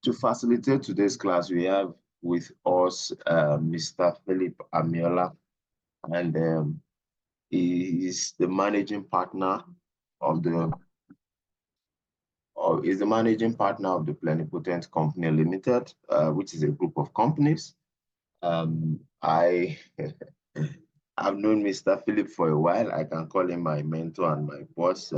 To facilitate today's class, we have with us Mr. Philip Amiola, and he is the managing partner of the Plenipotent Company Limited, which is a group of companies. I've known Mr. Philip for a while. I can call him my mentor and my boss.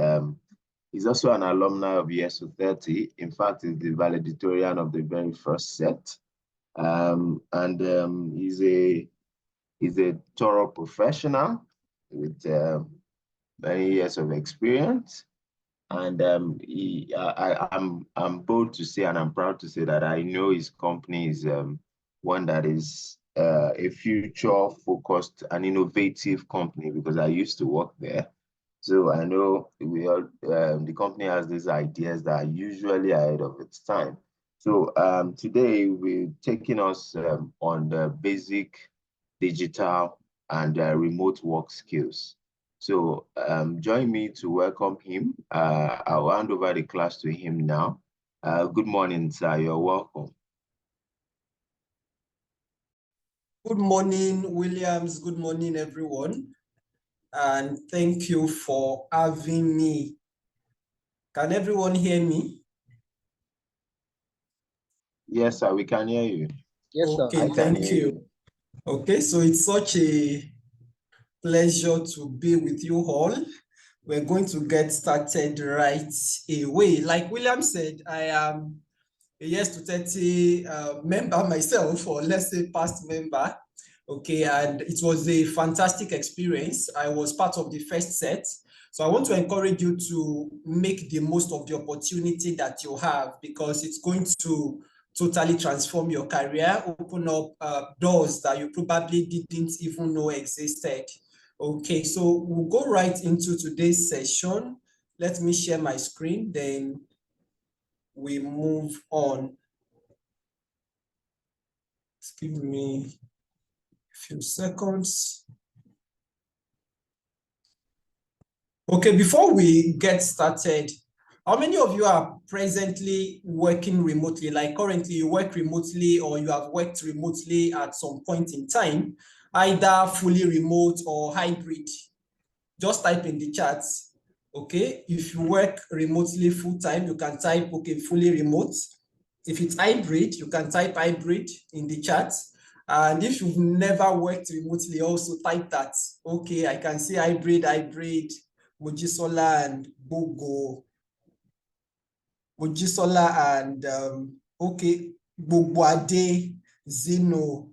He's also an alumni of ESO 30. In fact, he's the valedictorian of the very first set. He's a thorough professional with many years of experience. And I'm bold to say, and I'm proud to say that I know his company is one that is a future-focused and innovative company, because I used to work there. So I know the company has these ideas that are usually ahead of its time. So today we're taking us on the basic digital and remote work skills. So join me to welcome him. I'll hand over the class to him now. Good morning, sir. You're welcome. Good morning, Williams. Good morning, everyone. And thank you for having me. Can everyone hear me? Yes, sir, we can hear you. Yes, sir. Okay, thank you. Okay, so it's such a pleasure to be with you all. We're going to get started right away. Like William said, I am a yes to 30 member myself, or let's say past member. Okay, and it was a fantastic experience. I was part of the first set. So I want to encourage you to make the most of the opportunity that you have, because it's going to totally transform your career, open up doors that you probably didn't even know existed. Okay, so we'll go right into today's session. Let me share my screen, then we move on. Just give me a few seconds. Okay, before we get started, how many of you are presently working remotely? Like currently you work remotely, or you have worked remotely at some point in time, either fully remote or hybrid? Just type in the chat. Okay, if you work remotely full-time, you can type, okay, fully remote. If it's hybrid, you can type hybrid in the chat. And if you've never worked remotely, also type that. Okay, I can see hybrid, Mojisola and Bogo. Mojisola and, okay, Bogwade, Zeno.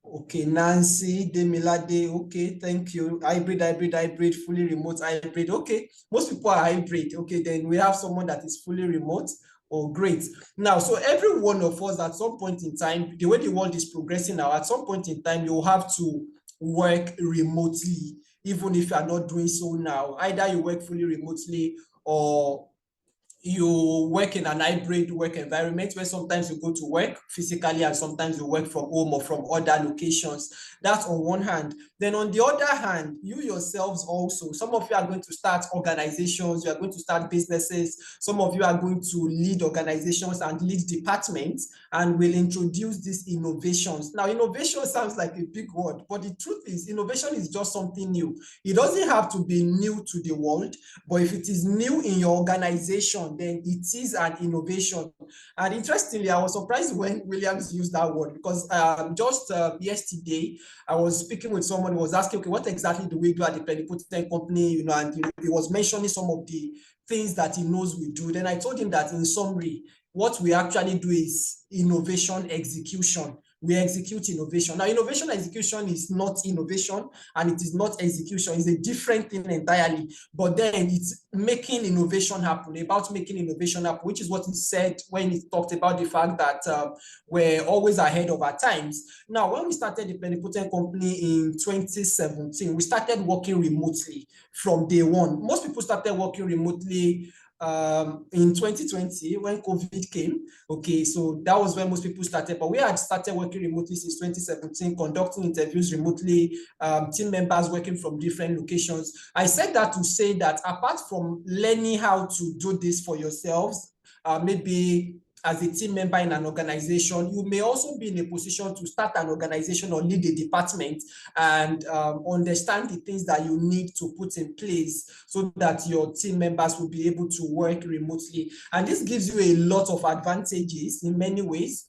Okay, Nancy, Demilade, okay, thank you. Hybrid, fully remote, hybrid. Okay, most people are hybrid. Okay, then we have someone that is fully remote. Oh, great. Now, so every one of us at some point in time, the way the world is progressing now, at some point in time, you have to work remotely, even if you are not doing so now. Either you work fully remotely, or you work in an hybrid work environment where sometimes you go to work physically and sometimes you work from home or from other locations. That's on one hand. Then on the other hand, you yourselves also, some of you are going to start organizations, you are going to start businesses, some of you are going to lead organizations and lead departments, and will introduce these innovations. Now, innovation sounds like a big word, but the truth is innovation is just something new. It doesn't have to be new to the world, but if it is new in your organization, then it is an innovation. And interestingly, I was surprised when Williams used that word, because just yesterday, I was speaking with someone who was asking, okay, what exactly do we do at the Plenipotent Company? You know, and he was mentioning some of the things that he knows we do. Then I told him that in summary, what we actually do is innovation execution. We execute innovation. Now, innovation execution is not innovation, and it is not execution. It's a different thing entirely. But then it's making innovation happen, about making innovation happen, which is what he said when he talked about the fact that we're always ahead of our times. Now, when we started the Plenipotent Company in 2017, we started working remotely from day one. Most people started working remotely in 2020 when COVID came. Okay, so that was when most people started, but we had started working remotely since 2017, conducting interviews remotely, team members working from different locations. I said that to say that apart from learning how to do this for yourselves, maybe as a team member in an organization, you may also be in a position to start an organization or lead a department and understand the things that you need to put in place so that your team members will be able to work remotely. And this gives you a lot of advantages in many ways.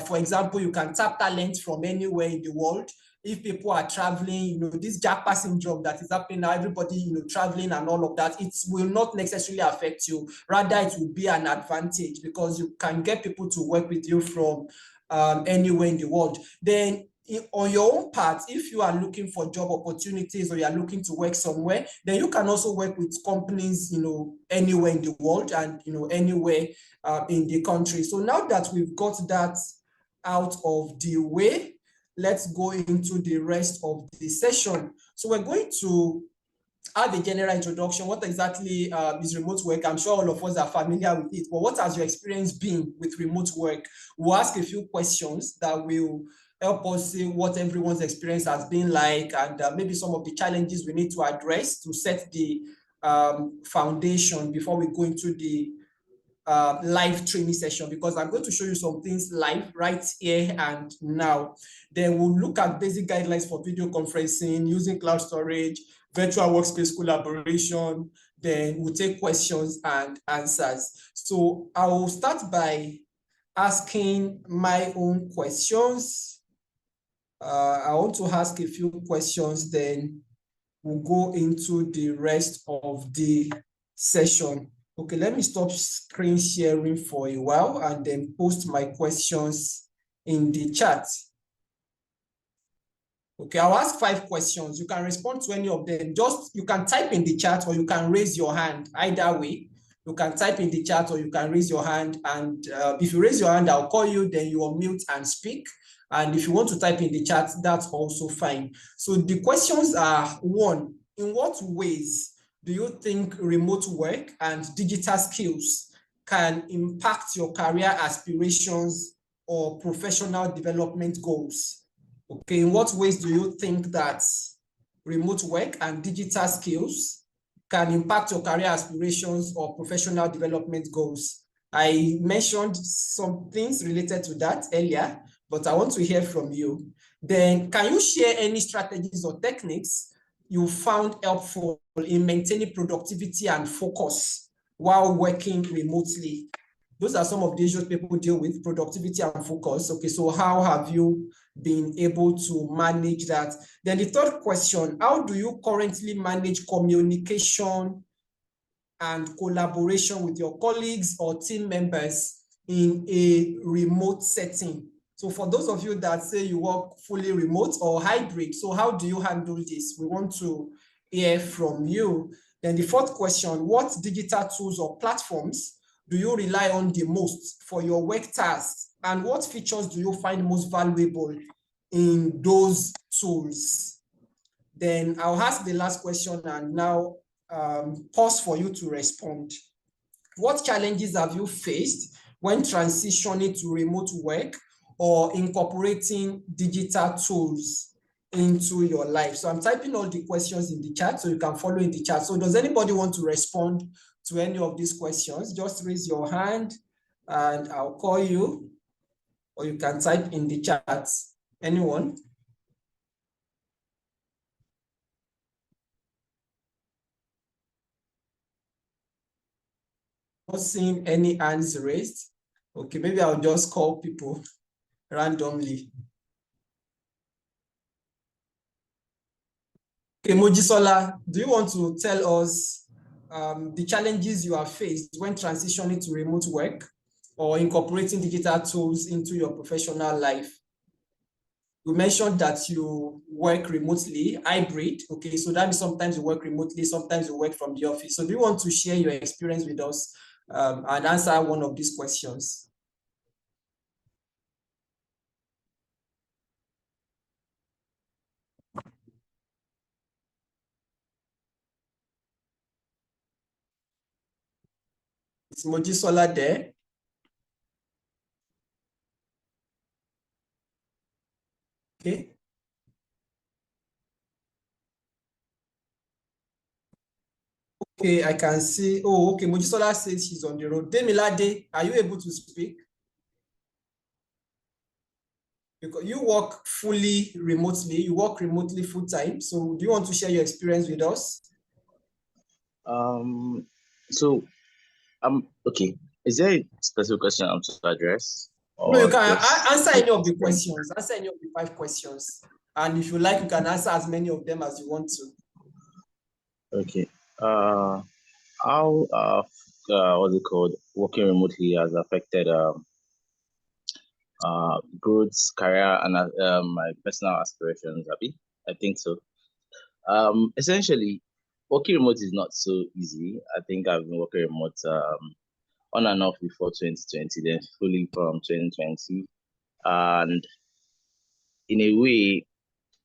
For example, you can tap talent from anywhere in the world. If people are traveling, this jackpot syndrome that is happening now, everybody, traveling and all of that, it will not necessarily affect you. Rather, it will be an advantage because you can get people to work with you from anywhere in the world. Then on your own part, if you are looking for job opportunities or you are looking to work somewhere, then you can also work with companies, anywhere in the world and, anywhere in the country. So now that we've got that out of the way, let's go into the rest of the session. So we're going to have a general introduction. What exactly is remote work? I'm sure all of us are familiar with it, but what has your experience been with remote work? We'll ask a few questions that will help us see what everyone's experience has been like and maybe some of the challenges we need to address to set the foundation before we go into the live training session, because I'm going to show you some things live right here and now. Then we'll look at basic guidelines for video conferencing, using cloud storage, virtual workspace collaboration. Then we'll take questions and answers. So I will start by asking my own questions. I want to ask a few questions, then we'll go into the rest of the session. Okay, let me stop screen sharing for a while and then post my questions in the chat. Okay, I'll ask 5 questions. You can respond to any of them. You can type in the chat or you can raise your hand. Either way, you can type in the chat or you can raise your hand. And if you raise your hand, I'll call you, then you unmute and speak. And if you want to type in the chat, that's also fine. So the questions are: 1, in what ways do you think remote work and digital skills can impact your career aspirations or professional development goals? Okay, in what ways do you think that remote work and digital skills can impact your career aspirations or professional development goals? I mentioned some things related to that earlier, but I want to hear from you. Then, can you share any strategies or techniques you found helpful in maintaining productivity and focus while working remotely? Those are some of the issues people deal with, productivity and focus. Okay, so how have you been able to manage that? Then the third question: how do you currently manage communication and collaboration with your colleagues or team members in a remote setting? So for those of you that say you work fully remote or hybrid, so how do you handle this? We want to hear from you. Then the fourth question: what digital tools or platforms do you rely on the most for your work tasks? And what features do you find most valuable in those tools? Then I'll ask the last question and now pause for you to respond. What challenges have you faced when transitioning to remote work or incorporating digital tools into your life? So I'm typing all the questions in the chat so you can follow in the chat. So does anybody want to respond to any of these questions? Just raise your hand and I'll call you, or you can type in the chat. Anyone? Not seeing any hands raised. Okay, maybe I'll just call people randomly. Okay, Mojisola, do you want to tell us the challenges you have faced when transitioning to remote work or incorporating digital tools into your professional life? You mentioned that you work remotely, hybrid. Okay, so that means sometimes you work remotely, sometimes you work from the office. So do you want to share your experience with us and answer one of these questions? Is Mojisola there? Okay. Okay, I can see. Oh, okay. Mojisola says she's on the road. Demilade, are you able to speak? because you work fully remotely, you work remotely full time. So do you want to share your experience with us? So okay. Is there a specific question I'm to address? No, you Or can just answer any of the questions. Answer any of the 5 questions. And if you like, you can answer as many of them as you want to. okay. How what's it called? Working remotely has affected growth, career, and my personal aspirations. I think so. Essentially, working remote is not so easy. I think I've been working remote on and off before 2020, then fully from 2020, and in a way,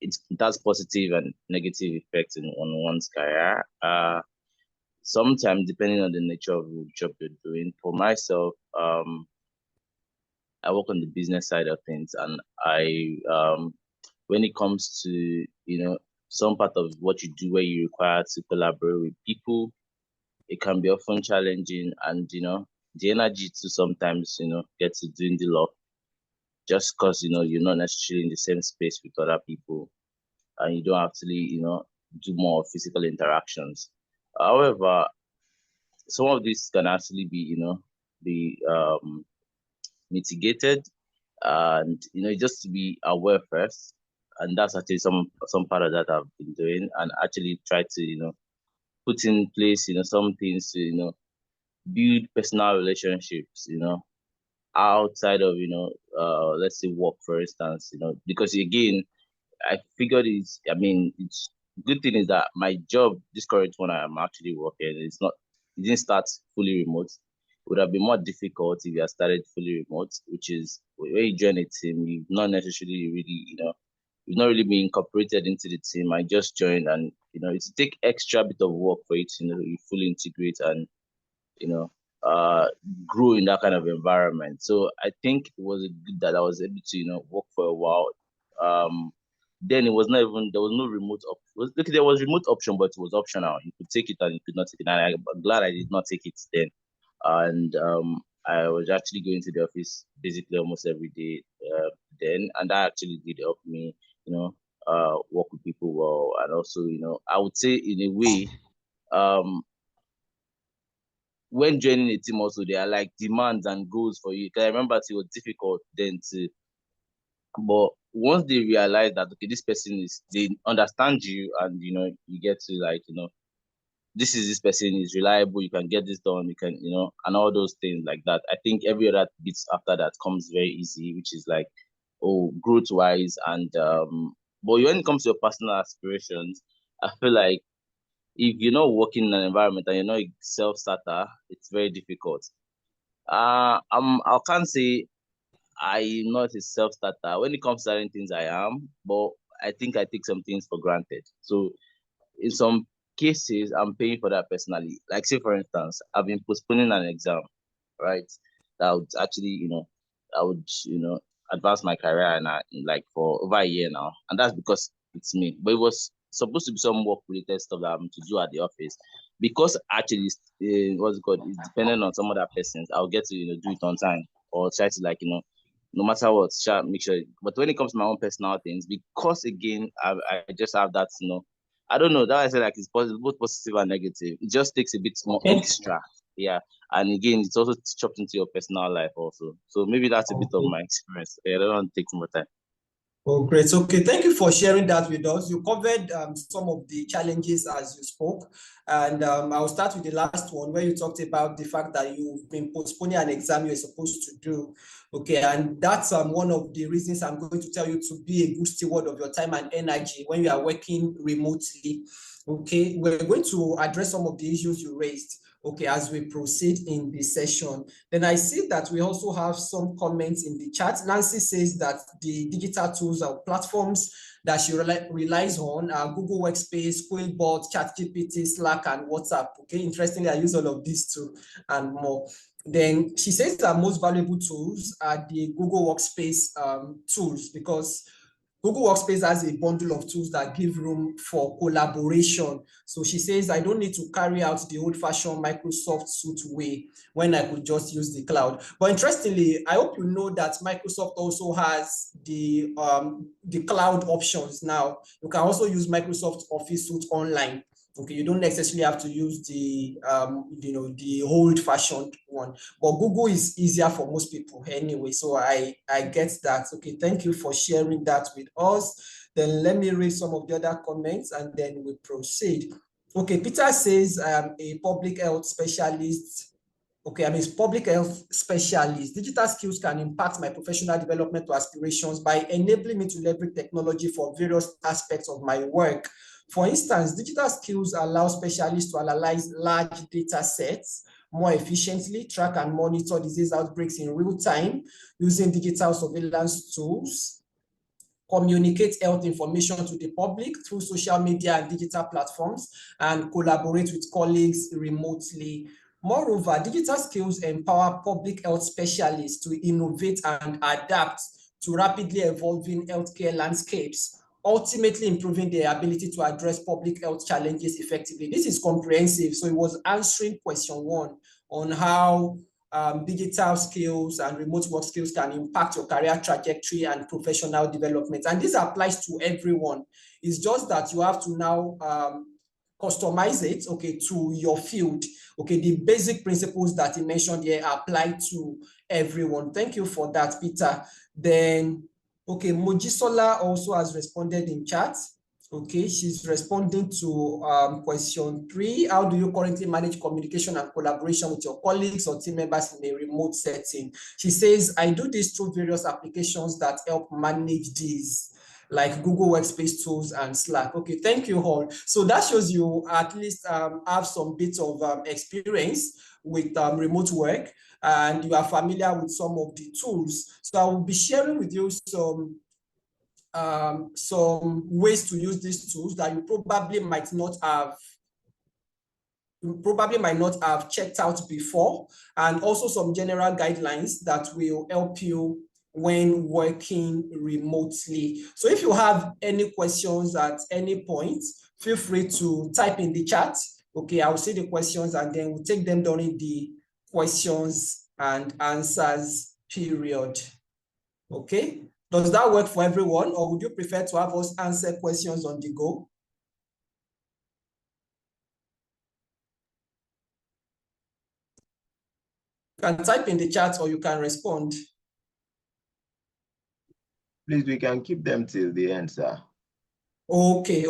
it has positive and negative effects on one's career. Sometimes, depending on the nature of the job you're doing. For myself, I work on the business side of things, and I when it comes to some part of what you do where you require to collaborate with people, it can be often challenging, and the energy to sometimes get to doing the lot just because you're not necessarily in the same space with other people, and you don't actually do more physical interactions. However, some of this can actually be mitigated, and just to be aware first, and that's actually some part of that I've been doing, and actually try to put in place some things to build personal relationships outside of let's say work, for instance, because again I figured it's good thing is that my job, this current one I'm actually working, it didn't start fully remote. It would have been more difficult if you had started fully remote, which is when you join a team, you've not necessarily really, you've not really been incorporated into the team. I just joined, and it's take extra bit of work for you to you fully integrate and you know grow in that kind of environment. So I think it was good that I was able to work for a while. Then it was not even, there was no remote there was remote option, but it was optional. You could take it and you could not take it, and I'm glad I did not take it then. And I was actually going to the office basically almost every day then, and that actually did help me work with people well. And also I would say in a way, when joining a team also, there are like demands and goals for you. Because I remember it was difficult then to, but once they realize that okay, this person they understand you, and you get to like this person is reliable, you can get this done, you can and all those things like that. I think every other bits after that comes very easy, which is like, oh, growth wise. And but when it comes to your personal aspirations, I feel like if you're not working in an environment and you're not a self-starter, it's very difficult. I can't say I'm not a self-starter. When it comes to certain things, I am, but I think I take some things for granted. So in some cases, I'm paying for that personally. Like say, for instance, I've been postponing an exam, right? That would actually, I would, advance my career and like for over a year now. And that's because it's me. But it was supposed to be some work-related stuff that I'm to do at the office. Because actually, what's it called, it's dependent on some other persons. I'll get to, do it on time, or try to like, no matter what, make sure. But when it comes to my own personal things, because again, I just have that, I don't know. That I say like it's positive, both positive and negative. It just takes a bit more extra, yeah. And again, it's also chopped into your personal life also. So maybe that's a bit of my experience. I don't want to take more time. Oh, great. Okay, thank you for sharing that with us. You covered some of the challenges as you spoke. And I'll start with the last one where you talked about the fact that you've been postponing an exam you're supposed to do. Okay, and that's one of the reasons I'm going to tell you to be a good steward of your time and energy when you are working remotely. Okay, we're going to address some of the issues you raised. Okay, as we proceed in the session. Then I see that we also have some comments in the chat. Nancy says that the digital tools or platforms that she relies on are Google Workspace, Quillbot, ChatGPT, Slack, and WhatsApp. Okay, interestingly, I use all of these too and more. Then she says that most valuable tools are the Google Workspace tools, because Google Workspace has a bundle of tools that give room for collaboration. So she says, I don't need to carry out the old-fashioned Microsoft suite way when I could just use the cloud. But interestingly, I hope you know that Microsoft also has the cloud options now. You can also use Microsoft Office Suite online. Okay, you don't necessarily have to use the the old-fashioned one, but Google is easier for most people anyway. So I get that. Okay, thank you for sharing that with us. Then let me read some of the other comments and then we proceed. Okay, Peter says a public health specialist. Okay, I'm a public health specialist. Digital skills can impact my professional development or aspirations by enabling me to leverage technology for various aspects of my work. For instance, digital skills allow specialists to analyze large data sets more efficiently, track and monitor disease outbreaks in real time using digital surveillance tools, communicate health information to the public through social media and digital platforms, and collaborate with colleagues remotely. Moreover, digital skills empower public health specialists to innovate and adapt to rapidly evolving healthcare landscapes, ultimately improving their ability to address public health challenges effectively. This is comprehensive. So it was answering question 1 on how digital skills and remote work skills can impact your career trajectory and professional development. And this applies to everyone. It's just that you have to now customize it, okay, to your field. Okay, the basic principles that he mentioned here apply to everyone. Thank you for that, Peter. Then, okay, Mojisola also has responded in chat. Okay, she's responding to question 3. How do you currently manage communication and collaboration with your colleagues or team members in a remote setting? She says, I do this through various applications that help manage these, like Google Workspace tools and Slack. Okay, thank you all. So that shows you at least have some bits of experience with remote work, and you are familiar with some of the tools. So I will be sharing with you some ways to use these tools that you probably might not have checked out before, and also some general guidelines that will help you when working remotely. So if you have any questions at any point, feel free to type in the chat. Okay, I'll see the questions and then we'll take them during the questions and answers period. Okay, does that work for everyone, or would you prefer to have us answer questions on the go? You can type in the chat or you can respond. Please, we can keep them till the end, sir. Okay,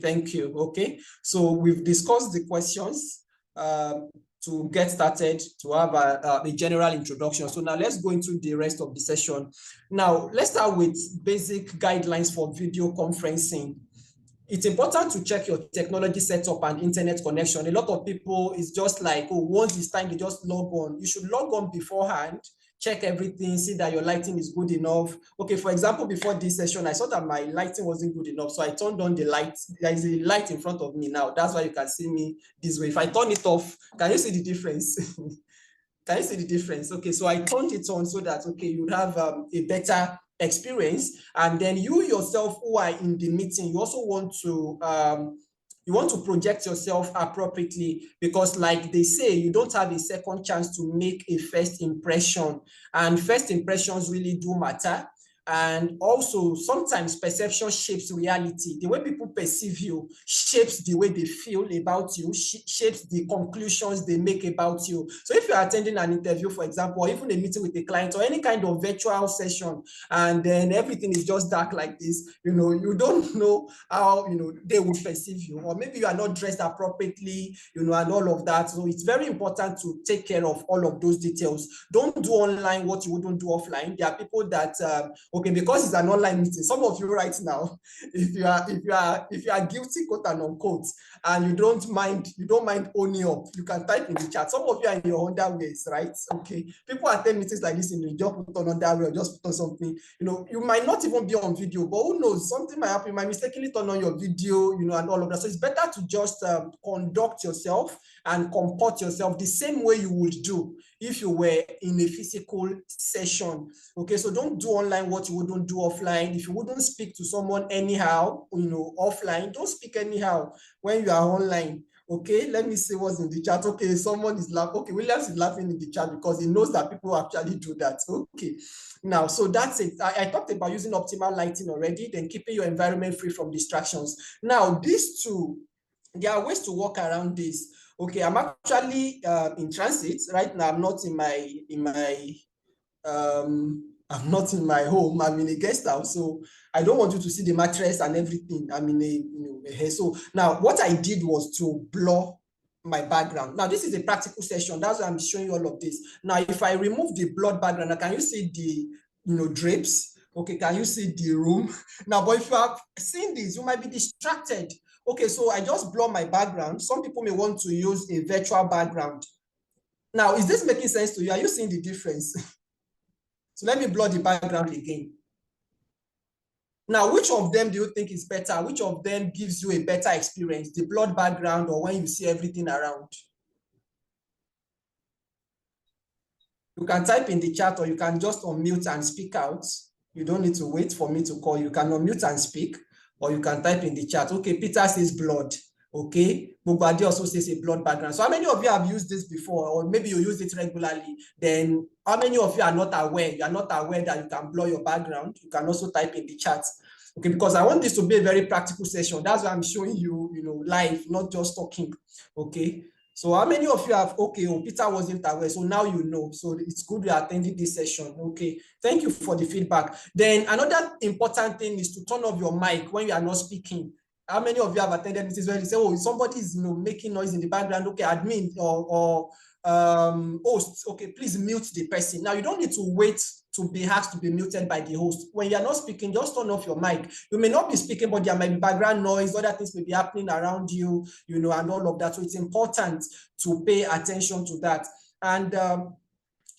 thank you. Okay, so we've discussed the questions to get started, to have a general introduction. So now let's go into the rest of the session. Now, let's start with basic guidelines for video conferencing. It's important to check your technology setup and internet connection. A lot of people is just like, oh, once it's time, they just log on. You should log on beforehand, check everything, see that your lighting is good enough. Okay, for example, before this session, I saw that my lighting wasn't good enough, so I turned on the light. There is a light in front of me now. That's why you can see me this way. If I turn it off, can you see the difference? Can you see the difference? Okay, so I turned it on so that, okay, you have a better experience. And then you yourself who are in the meeting, you also want to project yourself appropriately, because like they say, you don't have a second chance to make a first impression, and first impressions really do matter. And also, sometimes perception shapes reality. The way people perceive you shapes the way they feel about you, shapes the conclusions they make about you. So if you're attending an interview, for example, or even a meeting with a client or any kind of virtual session, and then everything is just dark like this, you don't know how, they would perceive you, or maybe you are not dressed appropriately, and all of that. So it's very important to take care of all of those details. Don't do online what you wouldn't do offline. There are people that, okay, because it's an online meeting, some of you right now, if you are guilty, quote and unquote, and you don't mind owning up, you can type in the chat. Some of you are in your underwears, right? Okay, people attend meetings like this, you just put on underwear, just put on something. You might not even be on video, but who knows? Something might happen. You might mistakenly turn on your video, and all of that. So it's better to just conduct yourself and comport yourself the same way you would do if you were in a physical session. Okay, so don't do online what you wouldn't do offline. If you wouldn't speak to someone anyhow, offline, don't speak anyhow when you are online. Okay, let me see what's in the chat. Okay, someone is laughing. Okay, Williams is laughing in the chat because he knows that people actually do that. Okay, now, so that's it. I talked about using optimal lighting already, then keeping your environment free from distractions. Now, these two, there are ways to work around this. Okay, I'm actually in transit right now. I'm not in my home. I'm in a guest house, so I don't want you to see the mattress and everything. I'm in a so now what I did was to blur my background. Now this is a practical session. That's why I'm showing you all of this. Now, if I remove the blurred background, now can you see the drapes? Okay, can you see the room? Now, but if you have seen this, you might be distracted. Okay, so I just blur my background. Some people may want to use a virtual background. Now, is this making sense to you? Are you seeing the difference? So let me blur the background again. Now, which of them do you think is better? Which of them gives you a better experience? The blurred background or when you see everything around? You can type in the chat or you can just unmute and speak out. You don't need to wait for me to call. You can unmute and speak or you can type in the chat. Okay, Peter says blood. Okay, Bugwadi also says a blood background. So how many of you have used this before, or maybe you use it regularly? Then how many of you are not aware? You are not aware that you can blur your background. You can also type in the chat. Okay, because I want this to be a very practical session. That's why I'm showing you, live, not just talking. Okay. So how many of you have, okay, Peter wasn't aware, so now you know. So it's good you are attending this session. Okay, thank you for the feedback. Then another important thing is to turn off your mic when you are not speaking. How many of you have attended this where you say, oh, somebody is making noise in the background? Okay, admin or host, okay, please mute the person. Now you don't need to wait to be asked to be muted by the host. When you're not speaking, just turn off your mic. You may not be speaking, but there might be background noise, other things may be happening around you, and all of that. So it's important to pay attention to that. And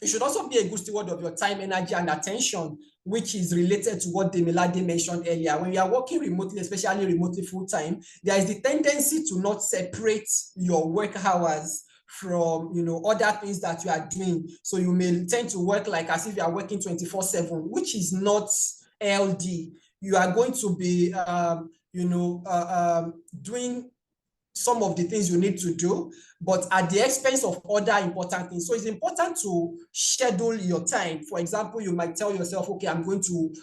you should also be a good steward of your time, energy, and attention, which is related to what Demilade mentioned earlier. When you are working remotely, especially remotely full-time, there is the tendency to not separate your work hours from other things that you are doing. So you may tend to work like as if you are working 24/7, which is not LD. You are going to be doing some of the things you need to do, but at the expense of other important things. So it's important to schedule your time. For example, you might tell yourself, okay, I'm going to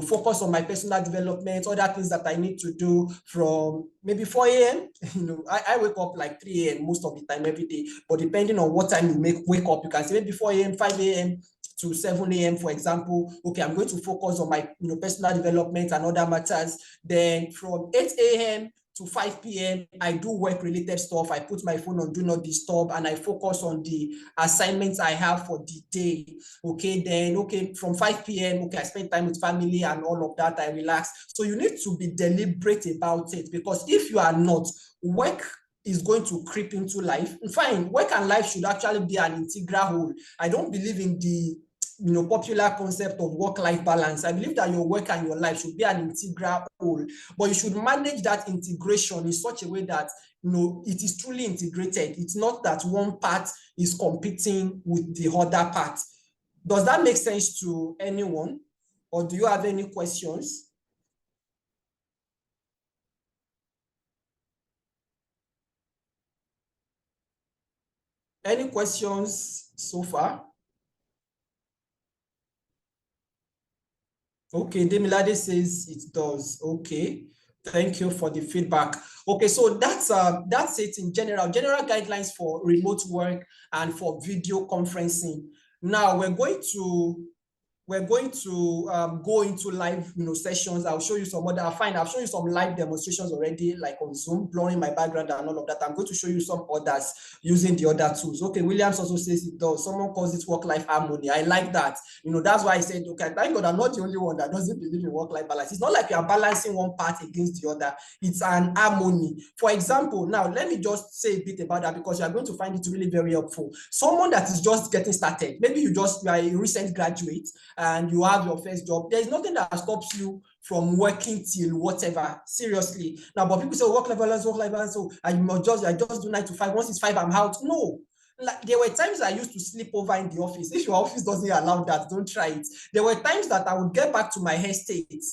focus on my personal development, other things that I need to do from maybe 4 a.m. I wake up like 3 a.m. most of the time every day, but depending on what time you wake up, you can say maybe 4 a.m., 5 a.m. to 7 a.m., for example. Okay, I'm going to focus on my personal development and other matters. Then from 8 a.m. to 5 p.m., I do work-related stuff. I put my phone on Do Not Disturb and I focus on the assignments I have for the day. Okay, then, from 5 p.m., I spend time with family and all of that. I relax. So you need to be deliberate about it, because if you are not, work is going to creep into life. Fine, work and life should actually be an integral whole. I don't believe in the popular concept of work-life balance. I believe that your work and your life should be an integral whole, but you should manage that integration in such a way that it is truly integrated. It's not that one part is competing with the other part. Does that make sense to anyone? Or do you have any questions? Any questions so far? Okay, Demilade says it does. Okay, thank you for the feedback. Okay, so that's it in general guidelines for remote work and for video conferencing. Now we're going to go into live sessions. I'll show you some other. I've shown you some live demonstrations already, like on Zoom, blurring my background and all of that. I'm going to show you some others using the other tools. Okay, Williams also says it does. Someone calls it work-life harmony. I like that. That's why I said, okay, thank God I'm not the only one that doesn't believe in work-life balance. It's not like you're balancing one part against the other. It's an harmony. For example, now let me just say a bit about that, because you are going to find it really very helpful. Someone that is just getting started, maybe you are a recent graduate and you have your first job, there's nothing that stops you from working till whatever. Seriously. Now, but people say work-life balance, so I just do 9 to 5. Once it's 5, I'm out. No. like, there were times I used to sleep over in the office. If your office doesn't allow that, don't try it. There were times that I would get back to my estate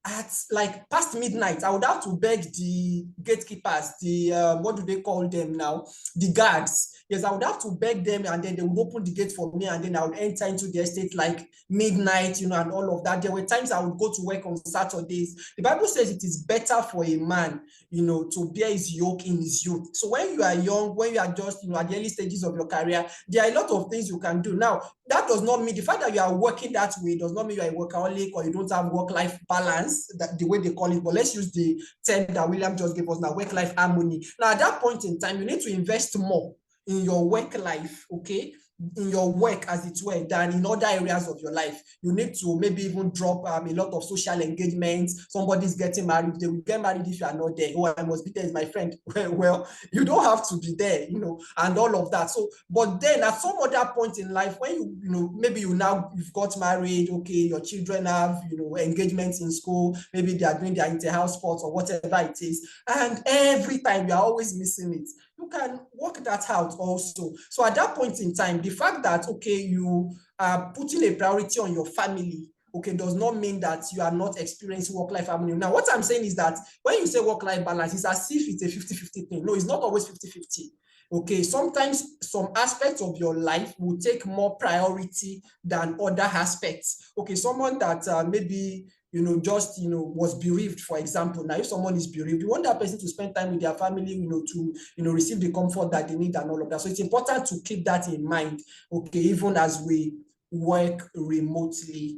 at like past midnight. I would have to beg the gatekeepers, the what do they call them now? The guards. Yes, I would have to beg them, and then they would open the gate for me, and then I would enter into the estate like midnight, and all of that. There were times I would go to work on Saturdays. The Bible says it is better for a man, to bear his yoke in his youth. So when you are young, when you are just, at the early stages of your career, there are a lot of things you can do. Now, that does not mean, the fact that you are working that way does not mean you are a workaholic or you don't have work-life balance, that the way they call it. But let's use the term that William just gave us now, work-life harmony. Now, at that point in time, you need to invest more in your work life, okay? In your work, as it were, than in other areas of your life. You need to maybe even drop a lot of social engagements. Somebody's getting married, they will get married if you are not there. Oh, I must be there, is my friend. Well, you don't have to be there, and all of that. So, but then at some other point in life, when maybe you've got married, okay, your children have, engagements in school, maybe they are doing their inter-house sports or whatever it is, and every time you are always missing it, you can work that out also. So at that point in time, the fact that, okay, you are putting a priority on your family, okay, does not mean that you are not experiencing work-life harmony. Now, what I'm saying is that when you say work-life balance, it's as if it's a 50-50 thing. No, it's not always 50-50. Okay, sometimes some aspects of your life will take more priority than other aspects. Okay, someone that maybe was bereaved, for example. Now, if someone is bereaved, you want that person to spend time with their family, to receive the comfort that they need and all of that. So it's important to keep that in mind, okay, even as we work remotely.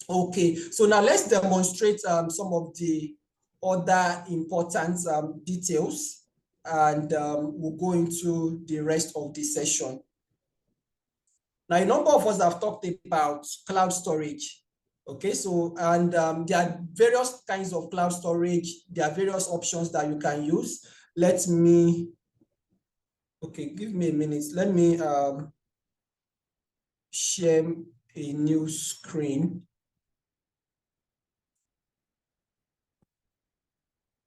Okay, so now let's demonstrate some of the other important details, and we'll go into the rest of the session. Now, a number of us have talked about cloud storage. Okay, so, and there are various kinds of cloud storage. There are various options that you can use. Give me a minute. Let me share a new screen.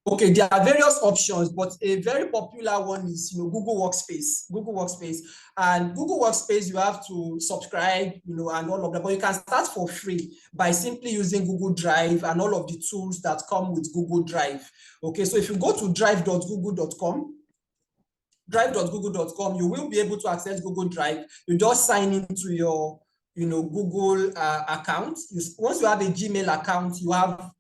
Okay, there are various options, but a very popular one is Google Workspace. Google Workspace. And Google Workspace, you have to subscribe, and all of that. But you can start for free by simply using Google Drive and all of the tools that come with Google Drive. Okay, so if you go to drive.google.com, you will be able to access Google Drive. You just sign into your Google account. Once you have a Gmail account, you have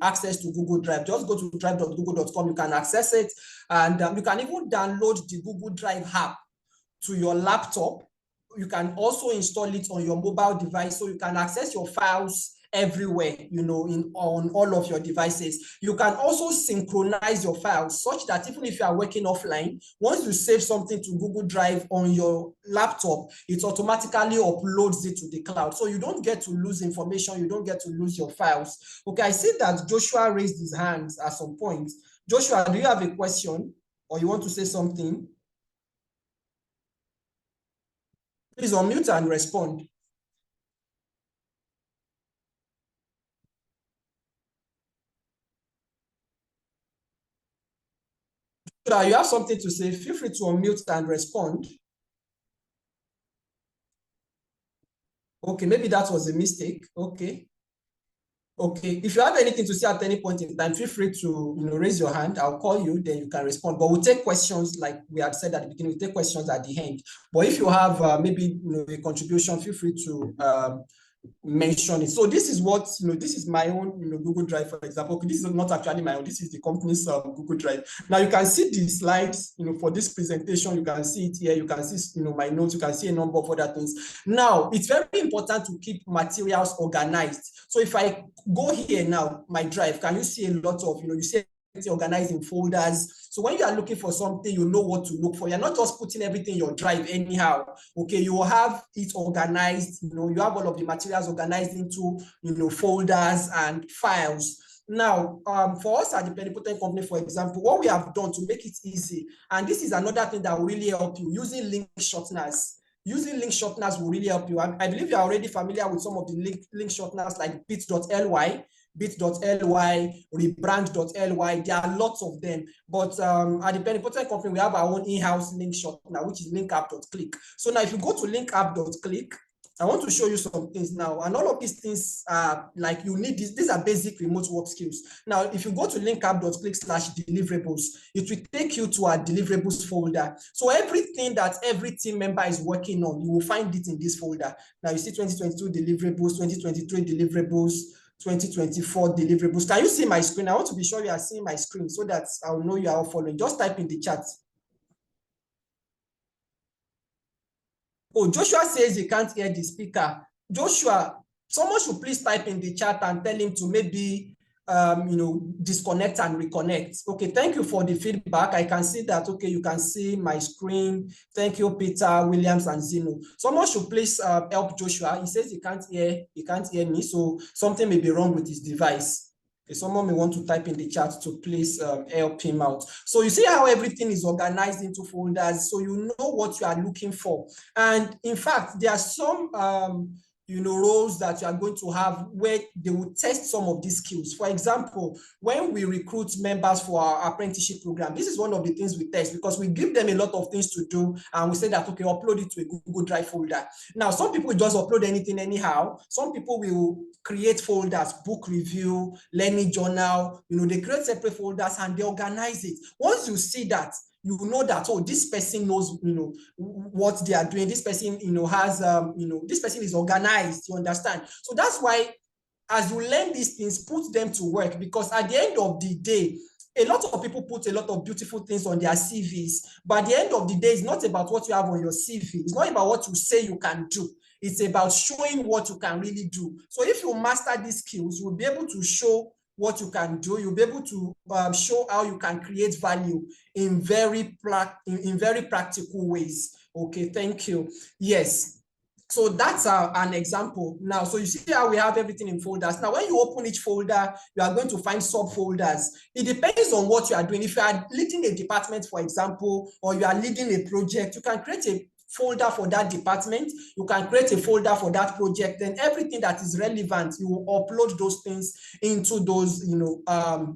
access to Google Drive. Just go to drive.google.com. You can access it, and you can even download the Google Drive app to your laptop. You can also install it on your mobile device, so you can access your files everywhere, on all of your devices. You can also synchronize your files such that even if you are working offline, once you save something to Google Drive on your laptop, it automatically uploads it to the cloud. So you don't get to lose information, you don't get to lose your files. Okay, I see that Joshua raised his hands at some point. Joshua, do you have a question or you want to say something? Please unmute and respond. You have something to say, feel free to unmute and respond. Okay, maybe that was a mistake. Okay. Okay, if you have anything to say at any point in time, feel free to raise your hand. I'll call you, then you can respond. But we'll take questions, like we had said at the beginning, we'll take questions at the end. But if you have maybe a contribution, feel free to mention it. So this is what, this is my own, Google Drive, for example. Okay, this is not actually my own, this is the company's Google Drive. Now you can see the slides, for this presentation, you can see it here, you can see, my notes, you can see a number of other things. Now, it's very important to keep materials organized. So if I go here now, my drive, can you see a lot of, you see organized in folders. So when you are looking for something, you know what to look for. You're not just putting everything in your drive anyhow. Okay, you will have it organized. You have all of the materials organized into folders and files. Now, for us at the Plenipotent Company, for example, what we have done to make it easy, and this is another thing that will really help you, using link shorteners. using link shorteners will really help you. I believe you're already familiar with some of the link shorteners like bit.ly, rebrand.ly. There are lots of them, but at the Penipotent company, we have our own in-house link shortener, which is linkapp.click. So now if you go to linkapp.click, I want to show you some things now. And all of these things are like you need these are basic remote work skills. Now, if you go to linkapp.click/deliverables, it will take you to our deliverables folder. So everything that every team member is working on, you will find it in this folder. Now you see 2022 deliverables, 2023 deliverables, 2024 deliverables. Can you see my screen? I want to be sure you are seeing my screen so that I'll know you are all following. Just type in the chat. Oh, Joshua says he can't hear the speaker. Joshua, someone should please type in the chat and tell him to maybe, disconnect and reconnect. Okay, thank you for the feedback. I can see that, okay, you can see my screen. Thank you, Peter, Williams, and Zeno. Someone should please help Joshua. He says he can't hear me, so something may be wrong with his device. Okay, someone may want to type in the chat to please help him out. So you see how everything is organized into folders, so you know what you are looking for. And in fact, there are some roles that you are going to have where they will test some of these skills. For example, when we recruit members for our apprenticeship program, this is one of the things we test, because we give them a lot of things to do and we say that, okay, upload it to a Google Drive folder. Now, some people just upload anything anyhow. Some people will create folders, book review, learning journal, they create separate folders and they organize it. Once you see that, you know that, oh, this person knows, what they are doing. This person, has, this person is organized, you understand? So that's why, as you learn these things, put them to work, because at the end of the day, a lot of people put a lot of beautiful things on their CVs, but at the end of the day, it's not about what you have on your CV. It's not about what you say you can do. It's about showing what you can really do. So if you master these skills, you'll be able to show what you can do. You'll be able to show how you can create value in very practical ways. Okay, thank you. Yes. So that's an example. Now, so you see how we have everything in folders. Now, when you open each folder, you are going to find subfolders. It depends on what you are doing. If you are leading a department, for example, or you are leading a project, you can create a folder for that department. You can create a folder for that project. Then everything that is relevant, you will upload those things into those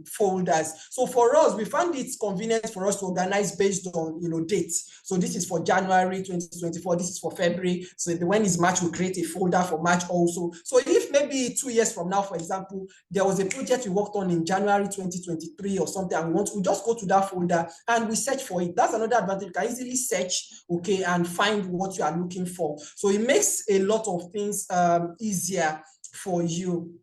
folders. So for us, we found it convenient for us to organize based on dates. So this is for January 2024. This is for February. So when is March, we create a folder for March also. So if maybe 2 years from now, for example, there was a project we worked on in January 2023 or something, and we just go to that folder and we search for it. That's another advantage. You can easily search, okay, and find what you are looking for. So it makes a lot of things easier for you.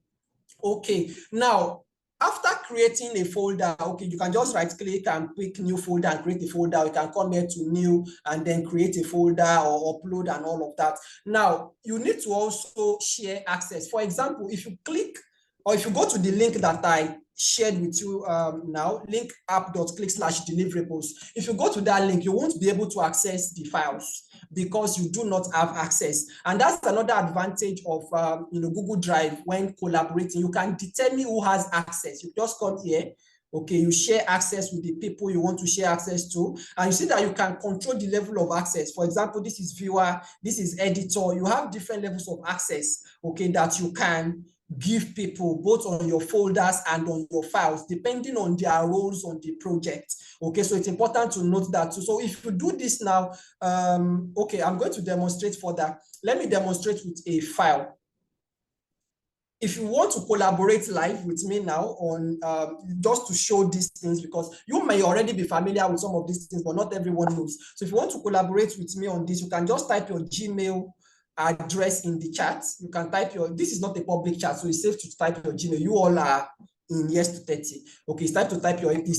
Okay, now after creating a folder, okay, you can just right click and pick new folder and create a folder. You can come here to new and then create a folder or upload and all of that. Now you need to also share access. For example, if you click or if you go to the link that I shared with you now, linkapp.click/deliverables. If you go to that link, you won't be able to access the files because you do not have access. And that's another advantage of Google Drive when collaborating. You can determine who has access. You just come here, okay, you share access with the people you want to share access to, and you see that you can control the level of access. For example, this is viewer, this is editor. You have different levels of access, okay, that you can give people both on your folders and on your files, depending on their roles on the project. Okay, so it's important to note that too. So if you do this now, okay, I'm going to demonstrate further. Let me demonstrate with a file. If you want to collaborate live with me now on just to show these things, because you may already be familiar with some of these things, but not everyone knows. So if you want to collaborate with me on this, you can just type your Gmail address in the chat. You can type your, this is not a public chat, so it's safe to type your Gmail. You all are in yes to 30. Okay, it's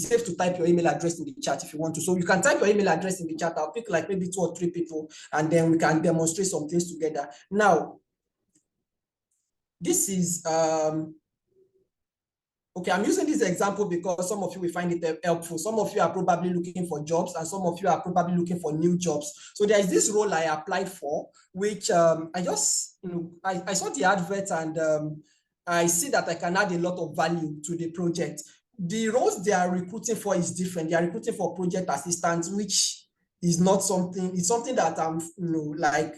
safe to type your email address in the chat if you want to. So you can type your email address in the chat. I'll pick like maybe 2 or 3 people, and then we can demonstrate some things together. Now, this is, okay, I'm using this example because some of you will find it helpful. Some of you are probably looking for jobs and some of you are probably looking for new jobs. So there is this role I applied for, which I just, I saw the advert and I see that I can add a lot of value to the project. The roles they are recruiting for is different. They are recruiting for project assistants, which is not something, it's something that I'm, like,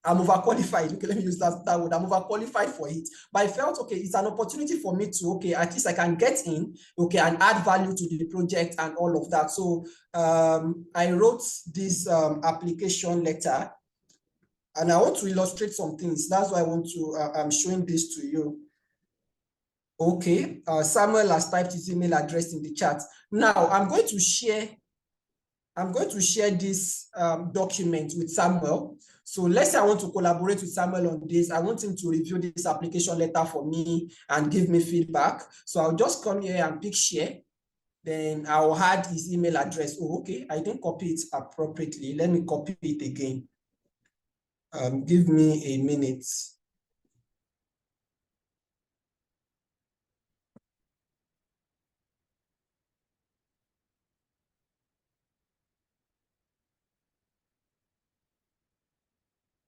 I'm overqualified. Okay, let me use that word. I'm overqualified for it. But I felt, okay, it's an opportunity for me to, okay, at least I can get in, okay, and add value to the project and all of that. So I wrote this application letter, and I want to illustrate some things. That's why I want to, I'm showing this to you. Okay, Samuel has typed his email address in the chat. Now I'm going to share this document with Samuel. So let's say I want to collaborate with Samuel on this. I want him to review this application letter for me and give me feedback. So I'll just come here and pick share. Then I'll add his email address. Oh, okay, I didn't copy it appropriately. Let me copy it again. Give me a minute.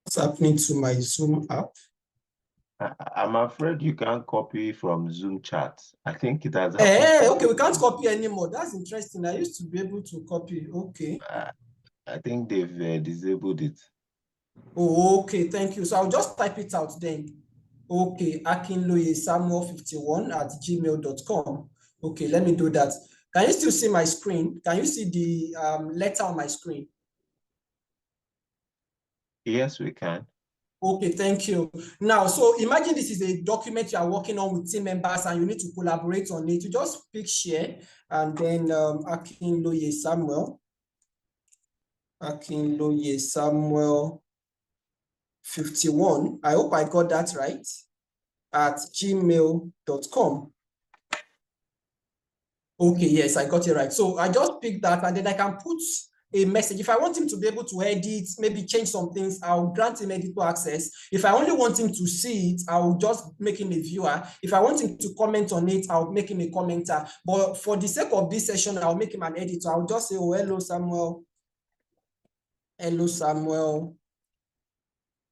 What's happening to my Zoom app? I'm afraid you can't copy from Zoom chat. I think it has happened. Okay, we can't copy anymore. That's interesting. I used to be able to copy. Okay. I think they've disabled it. Oh, okay, thank you. So I'll just type it out then. Okay, akinloyesamuel51@gmail.com. Okay, let me do that. Can you still see my screen? Can you see the letter on my screen? Yes, we can. Okay, thank you. Now, so imagine this is a document you are working on with team members and you need to collaborate on it. You just pick share and then Akinloye Samuel 51. I hope I got that right, at gmail.com. Okay, yes, I got it right. So I just pick that and then I can put a message. If I want him to be able to edit, maybe change some things, I'll grant him editor access. If I only want him to see it, I'll just make him a viewer. If I want him to comment on it, I'll make him a commenter. But for the sake of this session, I'll make him an editor. I'll just say, oh, hello, Samuel. Hello, Samuel.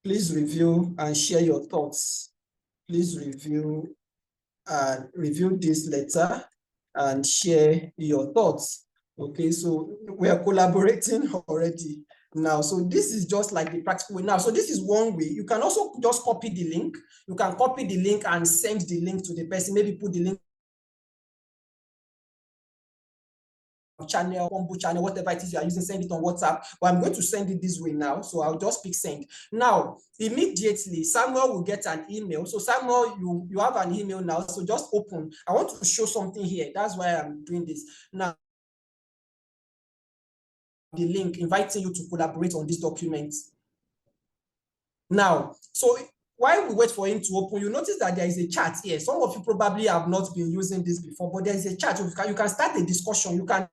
Please review and share your thoughts. Please review this letter and share your thoughts. Okay, so we are collaborating already now. So this is just like the practical way now. So this is one way. You can also just copy the link. You can copy the link and send the link to the person. Maybe put the link channel, Pumble channel, whatever it is you are using, send it on WhatsApp. But I'm going to send it this way now. So I'll just pick send. Now, immediately, Samuel will get an email. So Samuel, you have an email now. So just open. I want to show something here. That's why I'm doing this. Now, the link inviting you to collaborate on this document. Now, so while we wait for him to open, you notice that there is a chat here. Some of you probably have not been using this before, but there is a chat. You can start a discussion. You can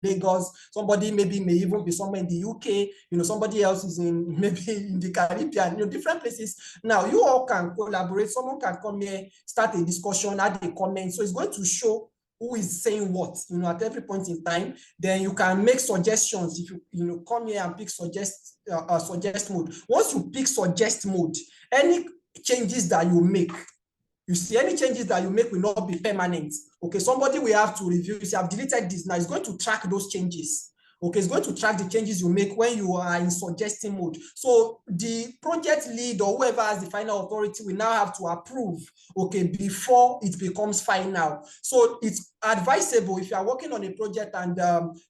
Lagos, somebody maybe may even be somewhere in the UK, somebody else is in maybe in the Caribbean, different places. Now you all can collaborate. Someone can come here, start a discussion, add a comment. So it's going to show who is saying what, at every point in time. Then you can make suggestions. If you come here and pick suggest mode. Once you pick suggest mode, any changes that you make, you see, any changes that you make will not be permanent. Okay, somebody will have to review. You see, I've deleted this now. It's going to track those changes. Okay, it's going to track the changes you make when you are in suggesting mode. So the project lead or whoever has the final authority will now have to approve, okay, before it becomes final. So it's advisable if you are working on a project and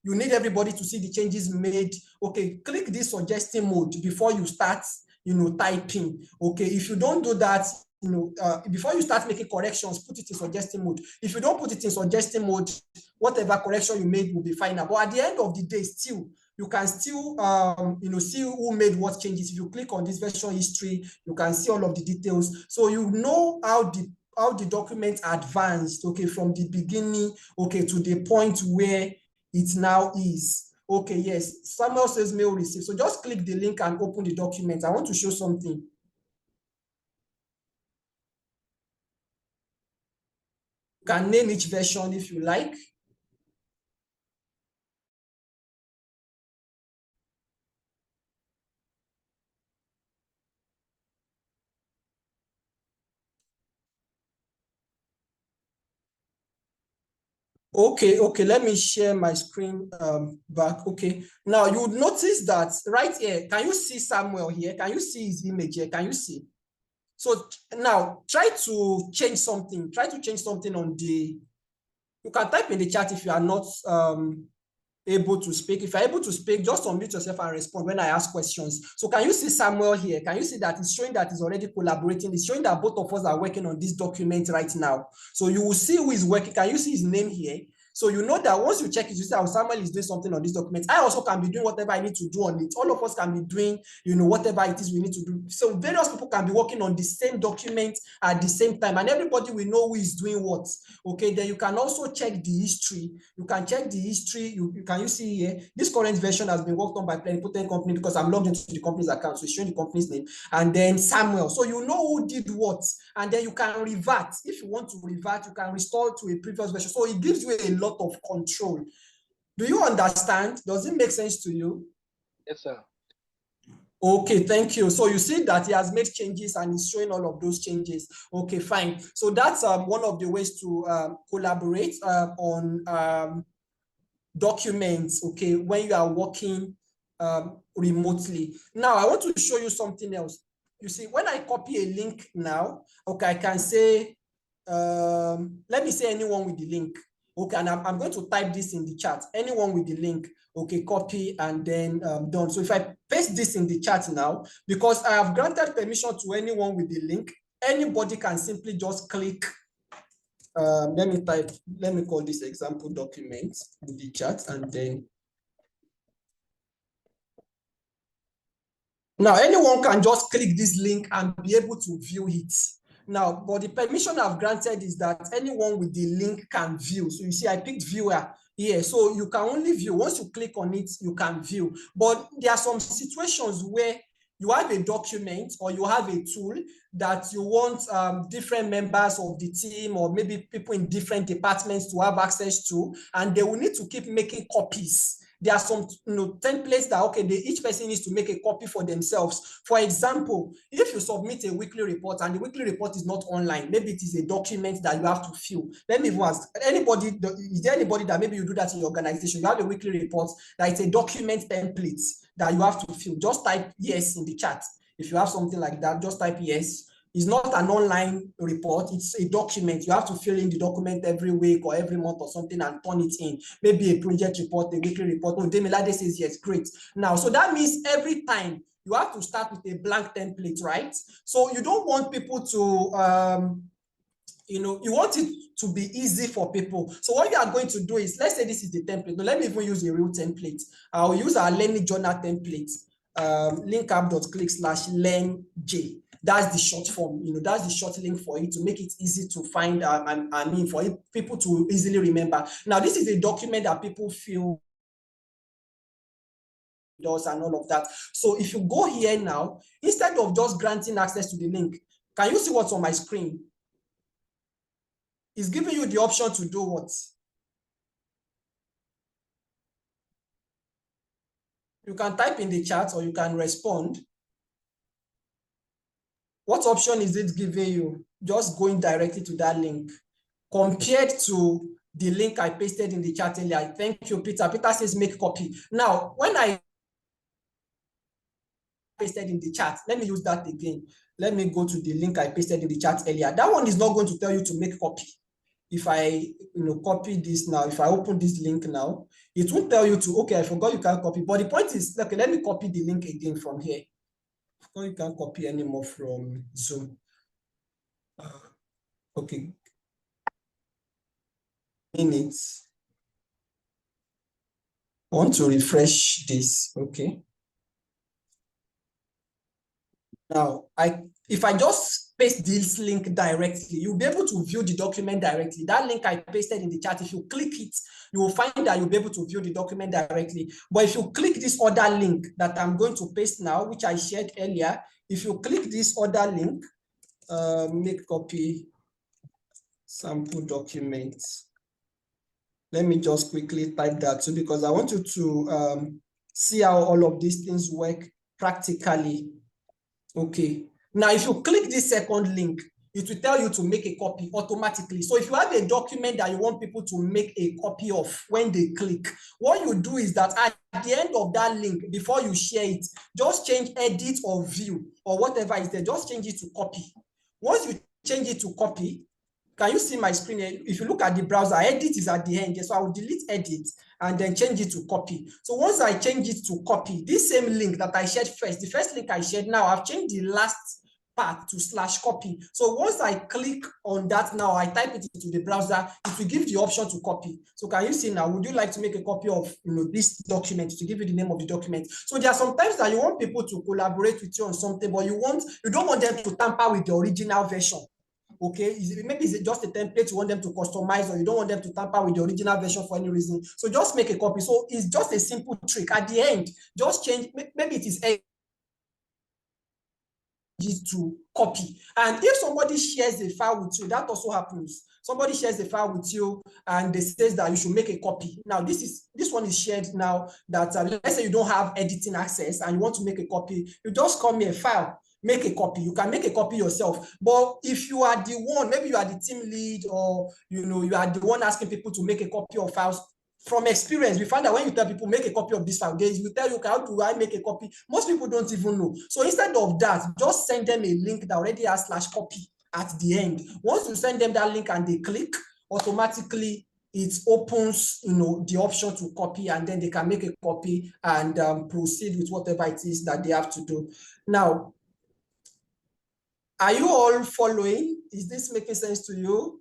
you need everybody to see the changes made. Okay, click this suggesting mode before you start, typing. Okay, if you don't do that, before you start making corrections, put it in suggesting mode. If you don't put it in suggesting mode, whatever correction you made will be final. But at the end of the day, still, you can still, see who made what changes. If you click on this version history, you can see all of the details. So you know how the document advanced, okay, from the beginning, okay, to the point where it now is. Okay, yes, Samuel says mail received. So just click the link and open the document. I want to show something. You can name each version if you like. Okay, let me share my screen back. Okay, now you would notice that right here, can you see Samuel here? Can you see his image here? Can you see? So now try to change something. Try to change something on the, you can type in the chat if you are not able to speak. If you're able to speak, just unmute yourself and respond when I ask questions. So can you see Samuel here? Can you see that it's showing that he's already collaborating? It's showing that both of us are working on this document right now. So you will see who is working. Can you see his name here? So you know that once you check it, you see how Samuel is doing something on this document. I also can be doing whatever I need to do on it. All of us can be doing, whatever it is we need to do. So various people can be working on the same document at the same time, and everybody will know who is doing what. Okay, then you can also check the history. You can check the history. Can you see here? This current version has been worked on by Plenipotent Company because I'm logged into the company's account. So it's showing the company's name. And then Samuel. So you know who did what. And then you can revert. If you want to revert, you can restore to a previous version. So it gives you a lot of control. Do you understand? Does it make sense to you? Yes, sir. Okay, thank you. So you see that he has made changes and he's showing all of those changes. Okay, fine. So that's one of the ways to collaborate on documents, okay, when you are working remotely. Now, I want to show you something else. You see, when I copy a link now, okay, I can say, let me say anyone with the link. Okay, and I'm going to type this in the chat. Anyone with the link, okay, copy and then done. So if I paste this in the chat now, because I have granted permission to anyone with the link, anybody can simply just click. Let me call this example document in the chat, and then now anyone can just click this link and be able to view it. Now, but the permission I've granted is that anyone with the link can view. So you see, I picked viewer here. So you can only view. Once you click on it, you can view. But there are some situations where you have a document or you have a tool that you want different members of the team or maybe people in different departments to have access to, and they will need to keep making copies. There are some templates that, okay, each person needs to make a copy for themselves. For example, if you submit a weekly report and the weekly report is not online, maybe it is a document that you have to fill. Let me ask anybody, is there anybody that maybe you do that in your organization? You have a weekly report that it's a document template that you have to fill. Just type yes in the chat. If you have something like that, just type yes. It's not an online report, it's a document. You have to fill in the document every week or every month or something and turn it in. Maybe a project report, a weekly report. No, Demilade says yes, great. Now, so that means every time you have to start with a blank template, right? So you don't want people to, you want it to be easy for people. So what you are going to do is, let's say this is the template. Now, let me even use a real template. I'll use our learning journal template, linkup.click/learnj. That's the short form, that's the short link for it to make it easy to find, for people to easily remember. Now, this is a document that people feel does and all of that. So if you go here now, instead of just granting access to the link, can you see what's on my screen? It's giving you the option to do what? You can type in the chat or you can respond. What option is it giving you? Just going directly to that link compared to the link I pasted in the chat earlier. Thank you, Peter. Peter says make copy. Now, when I pasted in the chat, let me use that again. Let me go to the link I pasted in the chat earlier. That one is not going to tell you to make copy. If I copy this now, if I open this link now, it won't tell you to, okay, I forgot you can't copy. But the point is, okay, let me copy the link again from here. You can't copy anymore from Zoom. Okay. Minutes. I want to refresh this. Okay. Now, if I just paste this link directly, you'll be able to view the document directly. That link I pasted in the chat, if you click it, you will find that you'll be able to view the document directly. But if you click this other link that I'm going to paste now, which I shared earlier, if you click this other link, make copy sample documents. Let me just quickly type that too, because I want you to see how all of these things work practically. Okay. Now, if you click this second link, it will tell you to make a copy automatically. So if you have a document that you want people to make a copy of when they click, what you do is that at the end of that link, before you share it, just change edit or view or whatever is there, just change it to copy. Once you change it to copy, can you see my screen here? If you look at the browser, edit is at the end. So I will delete edit and then change it to copy. So once I change it to copy, this same link that I shared first, the first link I shared now, I've changed the last part to /copy. So once I click on that now, I type it into the browser, it will give the option to copy. So can you see now, would you like to make a copy of this document, to give you the name of the document? So there are some times that you want people to collaborate with you on something, but you don't want them to tamper with the original version. Okay, maybe it's just a template you want them to customize, or you don't want them to tamper with the original version for any reason. So just make a copy. So it's just a simple trick. At the end, just change, maybe it is to copy. And if somebody shares a file with you, that also happens. Somebody shares a file with you and they says that you should make a copy. Now this one is shared now that let's say you don't have editing access and you want to make a copy, you just call me a file, make a copy. You can make a copy yourself. But if you are the one, maybe you are the team lead, or you are the one asking people to make a copy of files, from experience, we find that when you tell people make a copy of this file, they will tell you, how do I make a copy? Most people don't even know. So instead of that, just send them a link that already has /copy at the end. Once you send them that link and they click, automatically it opens the option to copy, and then they can make a copy and proceed with whatever it is that they have to do. Now, are you all following? Is this making sense to you?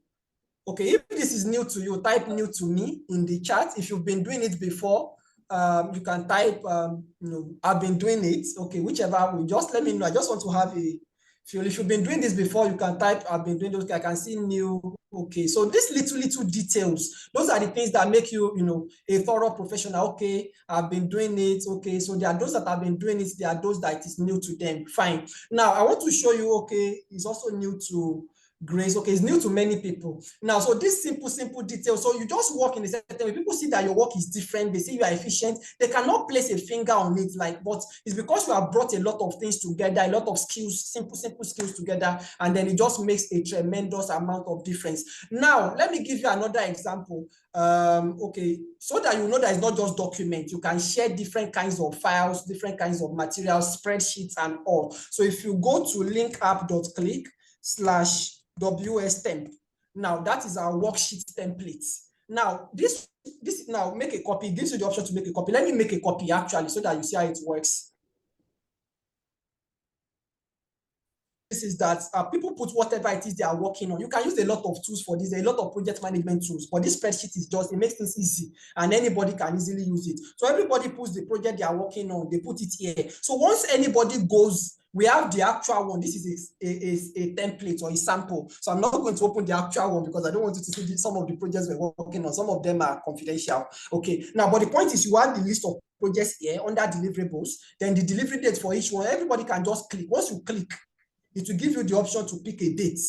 Okay, if this is new to you, type new to me in the chat. If you've been doing it before, you can type, I've been doing it. Okay, whichever, just let me know. I just want to have a feel. If you've been doing this before, you can type, I've been doing it. Okay, I can see new. Okay, so these little details, those are the things that make you, a thorough professional. Okay, I've been doing it. Okay, so there are those that have been doing it. There are those that it is new to them. Fine. Now, I want to show you, okay, it's also new to Grace. Okay, it's new to many people. Now, so this simple detail. So you just work in a certain way. People see that your work is different. They see you are efficient. They cannot place a finger on it, but it's because you have brought a lot of things together, a lot of skills, simple skills together, and then it just makes a tremendous amount of difference. Now, let me give you another example. Okay, so that you know that it's not just documents. You can share different kinds of files, different kinds of materials, spreadsheets, and all. So if you go to linkapp.click/WS temp. Now that is our worksheet template. Now this now make a copy, gives you the option to make a copy. Let me make a copy actually so that you see how it works. This is that people put whatever it is they are working on. You can use a lot of tools for this, a lot of project management tools, but this spreadsheet is just, it makes things easy and anybody can easily use it. So everybody puts the project they are working on, they put it here. So once anybody goes, we have the actual one. This is a template or a sample. So I'm not going to open the actual one because I don't want you to see some of the projects we're working on. Some of them are confidential. Okay. Now, but the point is you have the list of projects here under deliverables, then the delivery date for each one. Everybody can just click. Once you click, it will give you the option to pick a date.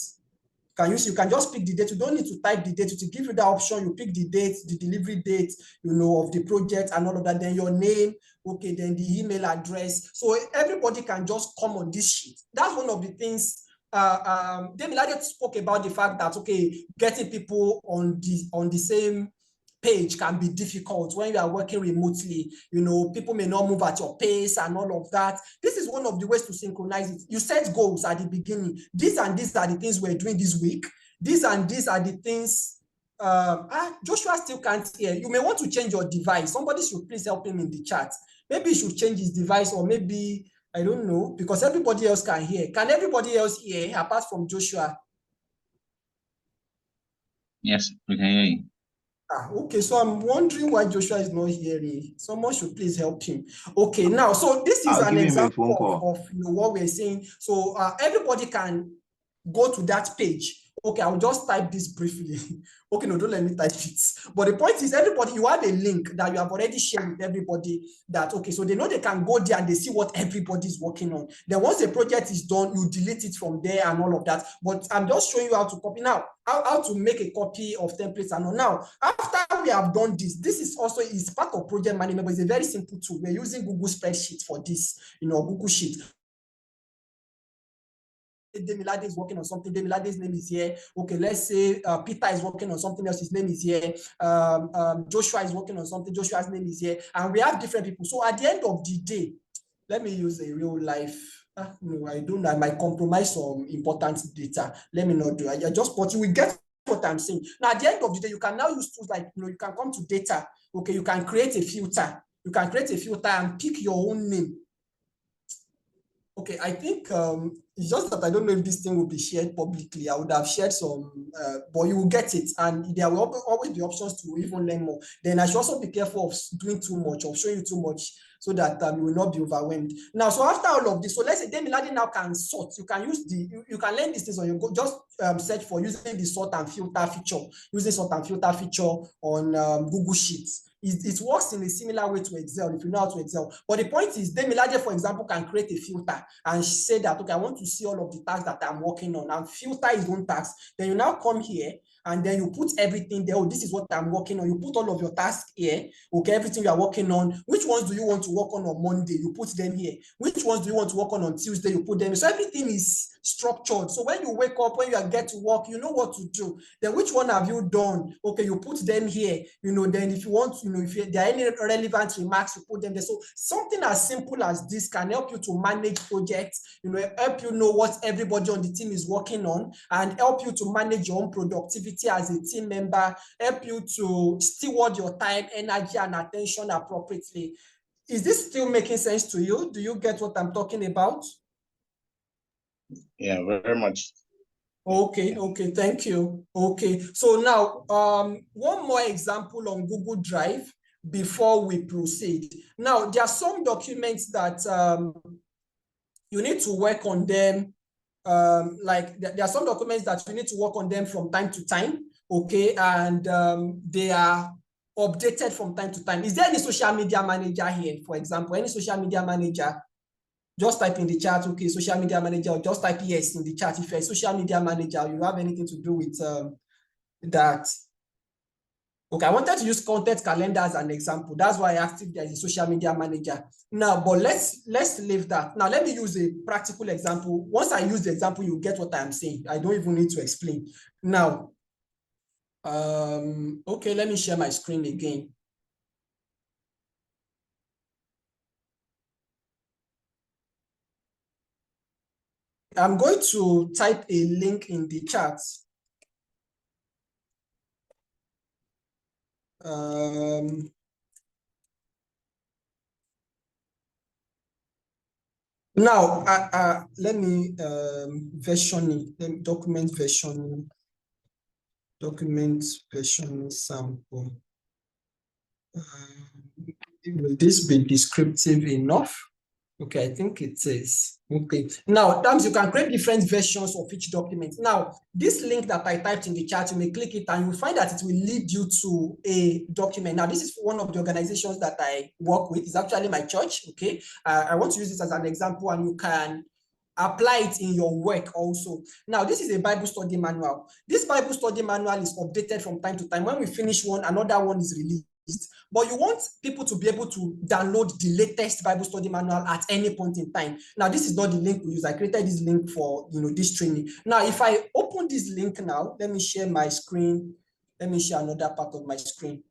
You can just pick the date. You don't need to type the date. It will give you the option. You pick the date, the delivery date, of the project and all of that. Then your name, okay, then the email address. So everybody can just come on this sheet. That's one of the things. David spoke about the fact that, okay, getting people on the same page can be difficult when you are working remotely. People may not move at your pace and all of that. This is one of the ways to synchronize it. You set goals at the beginning. These and these are the things we're doing this week. These and these are the things. Joshua still can't hear. You may want to change your device. Somebody should please help him in the chat. Maybe he should change his device, or maybe, I don't know, because everybody else can hear. Can everybody else hear apart from Joshua? Yes, we can hear you. Okay, so I'm wondering why Joshua is not hearing. Someone should please help him. Okay, now, so this is an example of what we're saying. So everybody can go to that page. Okay, I'll just type this briefly. Okay, no, don't let me type it. But the point is, everybody, you have a link that you have already shared with everybody that, okay, so they know they can go there and they see what everybody is working on. Then once the project is done, you delete it from there and all of that. But I'm just showing you how to copy now, how to make a copy of templates and all. Now, after we have done this, this is part of project management, but it's a very simple tool. We're using Google Spreadsheet for this, Google Sheet. Demilade is working on something, Demilade's name is here. Okay, let's say Peter is working on something else, his name is here. Joshua is working on something, Joshua's name is here. And we have different people. So at the end of the day, let me use a real life. No, I don't know. I might compromise some important data. Let me not do it. I just, but you will get what I'm saying. Now, at the end of the day, you can now use tools like, you can come to data. Okay, you can create a filter. You can create a filter and pick your own name. Okay, I think it's just that I don't know if this thing will be shared publicly. I would have shared some, but you will get it. And there will always be options to even learn more. Then I should also be careful of doing too much, of showing you too much, so that you will not be overwhelmed. Now, so after all of this, so let's say Demilade now can sort. You can use you can learn these things on your go. Just search for using the sort and filter feature. Using sort and filter feature on Google Sheets. It works in a similar way to Excel if you know how to Excel. But the point is, Demilade, for example, can create a filter and say that, okay, I want to see all of the tasks that I'm working on, and filter his own tasks. Then you now come here and then you put everything there. Oh, this is what I'm working on. You put all of your tasks here. Okay, everything you are working on. Which ones do you want to work on Monday? You put them here. Which ones do you want to work on Tuesday? You put them here. So everything is structured. So when you wake up, when you get to work, you know what to do. Then which one have you done? Okay, you put them here. Then if you want, if there are any relevant remarks, you put them there. So something as simple as this can help you to manage projects, help you know what everybody on the team is working on, and help you to manage your own productivity as a team member, help you to steward your time, energy, and attention appropriately. Is this still making sense to you? Do you get what I'm talking about? Yeah, very much. Okay, thank you. Okay, so now one more example on Google Drive before we proceed. Now, there are some documents that you need to work on them. Like there are some documents that you need to work on them from time to time. Okay, and they are updated from time to time. Is there any social media manager here, for example? Any social media manager? Just type in the chat, okay, social media manager, or just type yes in the chat if you're a social media manager, you have anything to do with that. Okay, I wanted to use content calendar as an example. That's why I asked if there is a social media manager. Now, but let's leave that. Now, let me use a practical example. Once I use the example, you get what I'm saying. I don't even need to explain. Now, okay, let me share my screen again. I'm going to type a link in the chat. Now, let me version it, document version sample. Will this be descriptive enough? Okay, I think it is. Okay. Now, you can create different versions of each document. Now, this link that I typed in the chat, you may click it and you'll find that it will lead you to a document. Now, this is one of the organizations that I work with. It's actually my church. Okay. I want to use this as an example, and you can apply it in your work also. Now, this is a Bible study manual. This Bible study manual is updated from time to time. When we finish one, another one is released. But you want people to be able to download the latest Bible study manual at any point in time. Now, this is not the link we use. I created this link for this training. Now, if I open this link now, let me share my screen. Let me share another part of my screen.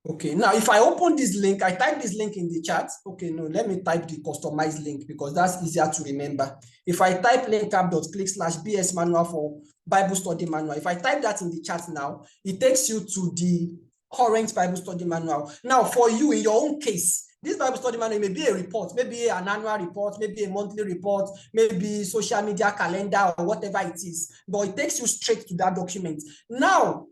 Okay, now if I open this link, I type this link in the chat. Okay, no, let me type the customized link because that's easier to remember. If I type linkup.click/BS manual for Bible study manual, if I type that in the chat now, it takes you to the current Bible study manual. Now, for you, in your own case, this Bible study manual may be a report, maybe an annual report, maybe a monthly report, maybe social media calendar or whatever it is, but it takes you straight to that document. Now,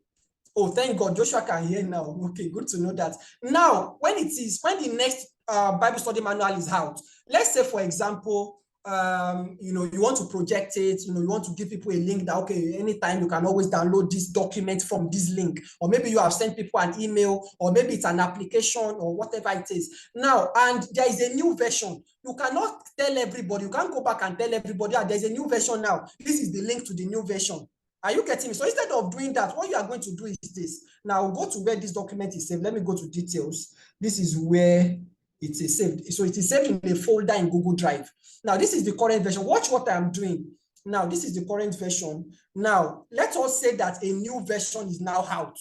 oh, thank God, Joshua can hear now. Okay, good to know that. Now, when the next Bible study manual is out, let's say, for example, you want to project it, you want to give people a link that, okay, anytime you can always download this document from this link, or maybe you have sent people an email, or maybe it's an application or whatever it is. Now, and there is a new version. You cannot tell everybody, you can't go back and tell everybody, there's a new version now. This is the link to the new version. Are you getting me? So instead of doing that, what you are going to do is this. Now go to where this document is saved. Let me go to details. This is where it is saved. So it is saved in a folder in Google Drive. Now, this is the current version. Watch what I'm doing. Now, this is the current version. Now, let us say that a new version is now out.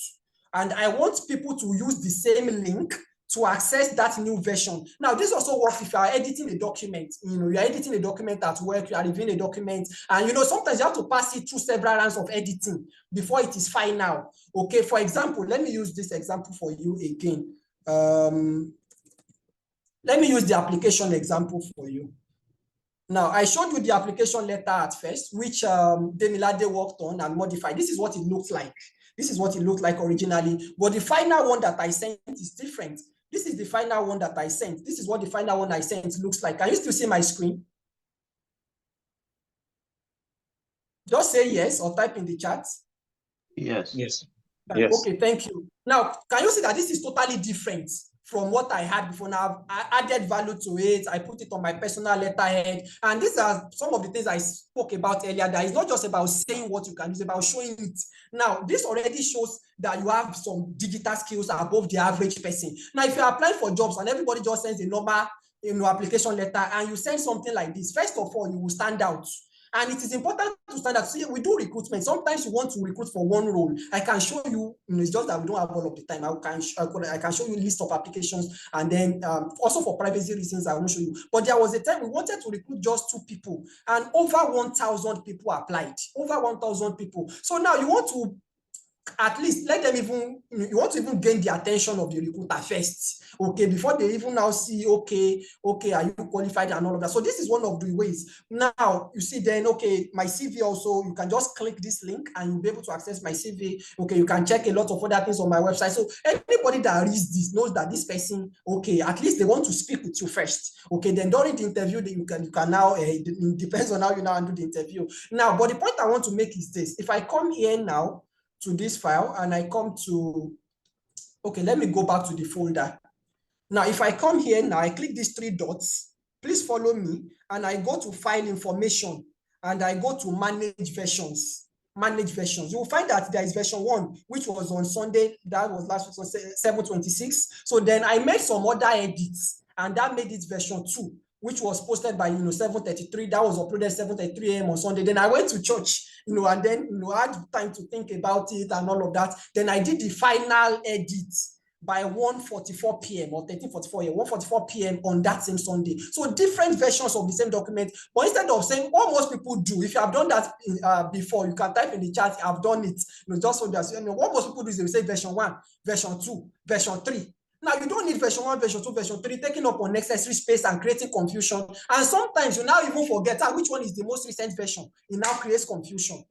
And I want people to use the same link to access that new version. Now, this also works if you are editing a document. You're editing a document at work, you are reviewing a document, and sometimes you have to pass it through several rounds of editing before it is final. Okay, for example, let me use this example for you again. Let me use the application example for you. Now, I showed you the application letter at first, which Demilade worked on and modified. This is what it looks like. This is what it looked like originally, but the final one that I sent is different. This is the final one that I sent. This is what the final one I sent looks like. Can you still see my screen? Just say yes or type in the chat. Yes. Yes. Okay, thank you. Now, can you see that this is totally different from what I had before? Now, I added value to it. I put it on my personal letterhead. And these are some of the things I spoke about earlier. That it's not just about saying what you can use, about showing it. Now, this already shows that you have some digital skills above the average person. Now, if you're applying for jobs and everybody just sends a normal application letter and you send something like this, first of all, you will stand out. And it is important to stand out. See, we do recruitment. Sometimes you want to recruit for one role. I can show you, it's just that we don't have all of the time. I can show you a list of applications, and then also for privacy reasons, I will show you. But there was a time we wanted to recruit just 2 people, and over 1,000 people applied. Over 1,000 people. So now you want to at least let them you want to even gain the attention of the recruiter first, okay, before they even now see, okay, are you qualified and all of that. So this is one of the ways. Now, you see then, okay, my CV also, you can just click this link and you'll be able to access my CV. Okay, you can check a lot of other things on my website. So anybody that reads this knows that this person, okay, at least they want to speak with you first. Okay, then during the interview, you can now, it depends on how you now handle the interview. Now, but the point I want to make is this. If I come here now, to this file and I come to, okay, let me go back to the folder. Now, if I come here now, I click these 3 dots, please follow me, and I go to file information and I go to manage versions. Manage versions. You will find that there is version 1, which was on Sunday, that was last week, on 7/26. So then I made some other edits and that made it version 2, which was posted by 7:33. That was uploaded 7:33 a.m. on Sunday. Then I went to church, and then I had time to think about it and all of that. Then I did the final edit by 1:44 p.m. or 13:44 a.m. 1:44 p.m. on that same Sunday. So different versions of the same document. But instead of saying what most people do, if you have done that before, you can type in the chat, I've done it. Just so that what most people do is they say version 1, version 2, version 3. Now, you don't need version 1, version 2, version 3, taking up unnecessary space and creating confusion. And sometimes you now even forget which one is the most recent version. It now creates confusion.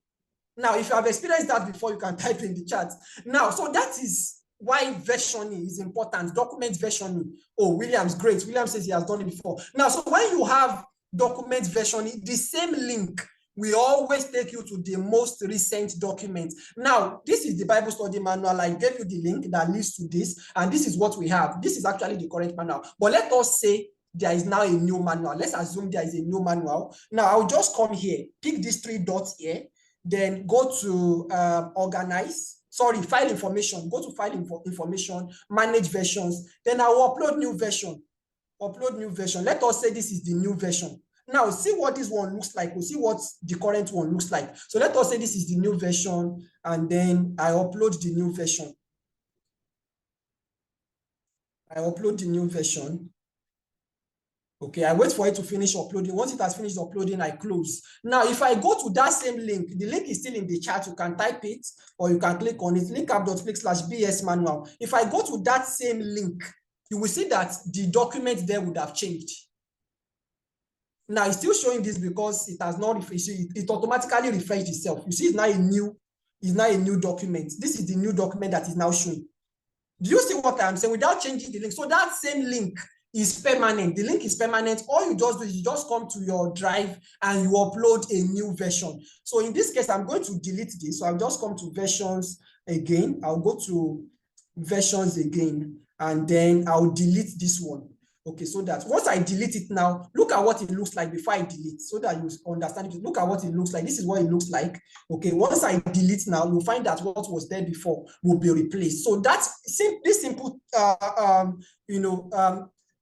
Now, if you have experienced that before, you can type in the chat. Now, so that is why versioning is important. Document versioning. Oh, Williams, great. Williams says he has done it before. Now, so when you have document versioning, the same link we always take you to the most recent document. Now, this is the Bible study manual. I gave you the link that leads to this, and this is what we have. This is actually the current manual. But let us say there is now a new manual. Let's assume there is a new manual. Now, I'll just come here, pick these 3 dots here, then go to file information. Go to file information, manage versions. Then I will upload new version. Upload new version. Let us say this is the new version. Now, see what this one looks like. We'll see what the current one looks like. So let us say this is the new version, and then I upload the new version. I upload the new version. Okay, I wait for it to finish uploading. Once it has finished uploading, I close. Now, if I go to that same link, the link is still in the chat. You can type it or you can click on it, linkup.click/BS manual. If I go to that same link, you will see that the document there would have changed. Now, it's still showing this because it has not refreshed. It automatically refreshed itself. You see, it's now a new document. This is the new document that is now showing. Do you see what I'm saying? Without changing the link. So that same link is permanent. The link is permanent. All you just do is you just come to your drive and you upload a new version. So in this case, I'm going to delete this. So I'll just come to versions again. I'll go to versions again, and then I'll delete this one. Okay, so that once I delete it now, look at what it looks like before I delete, so that you understand it. Look at what it looks like. This is what it looks like. Okay, once I delete now, you'll find that what was there before will be replaced. So that's this simple,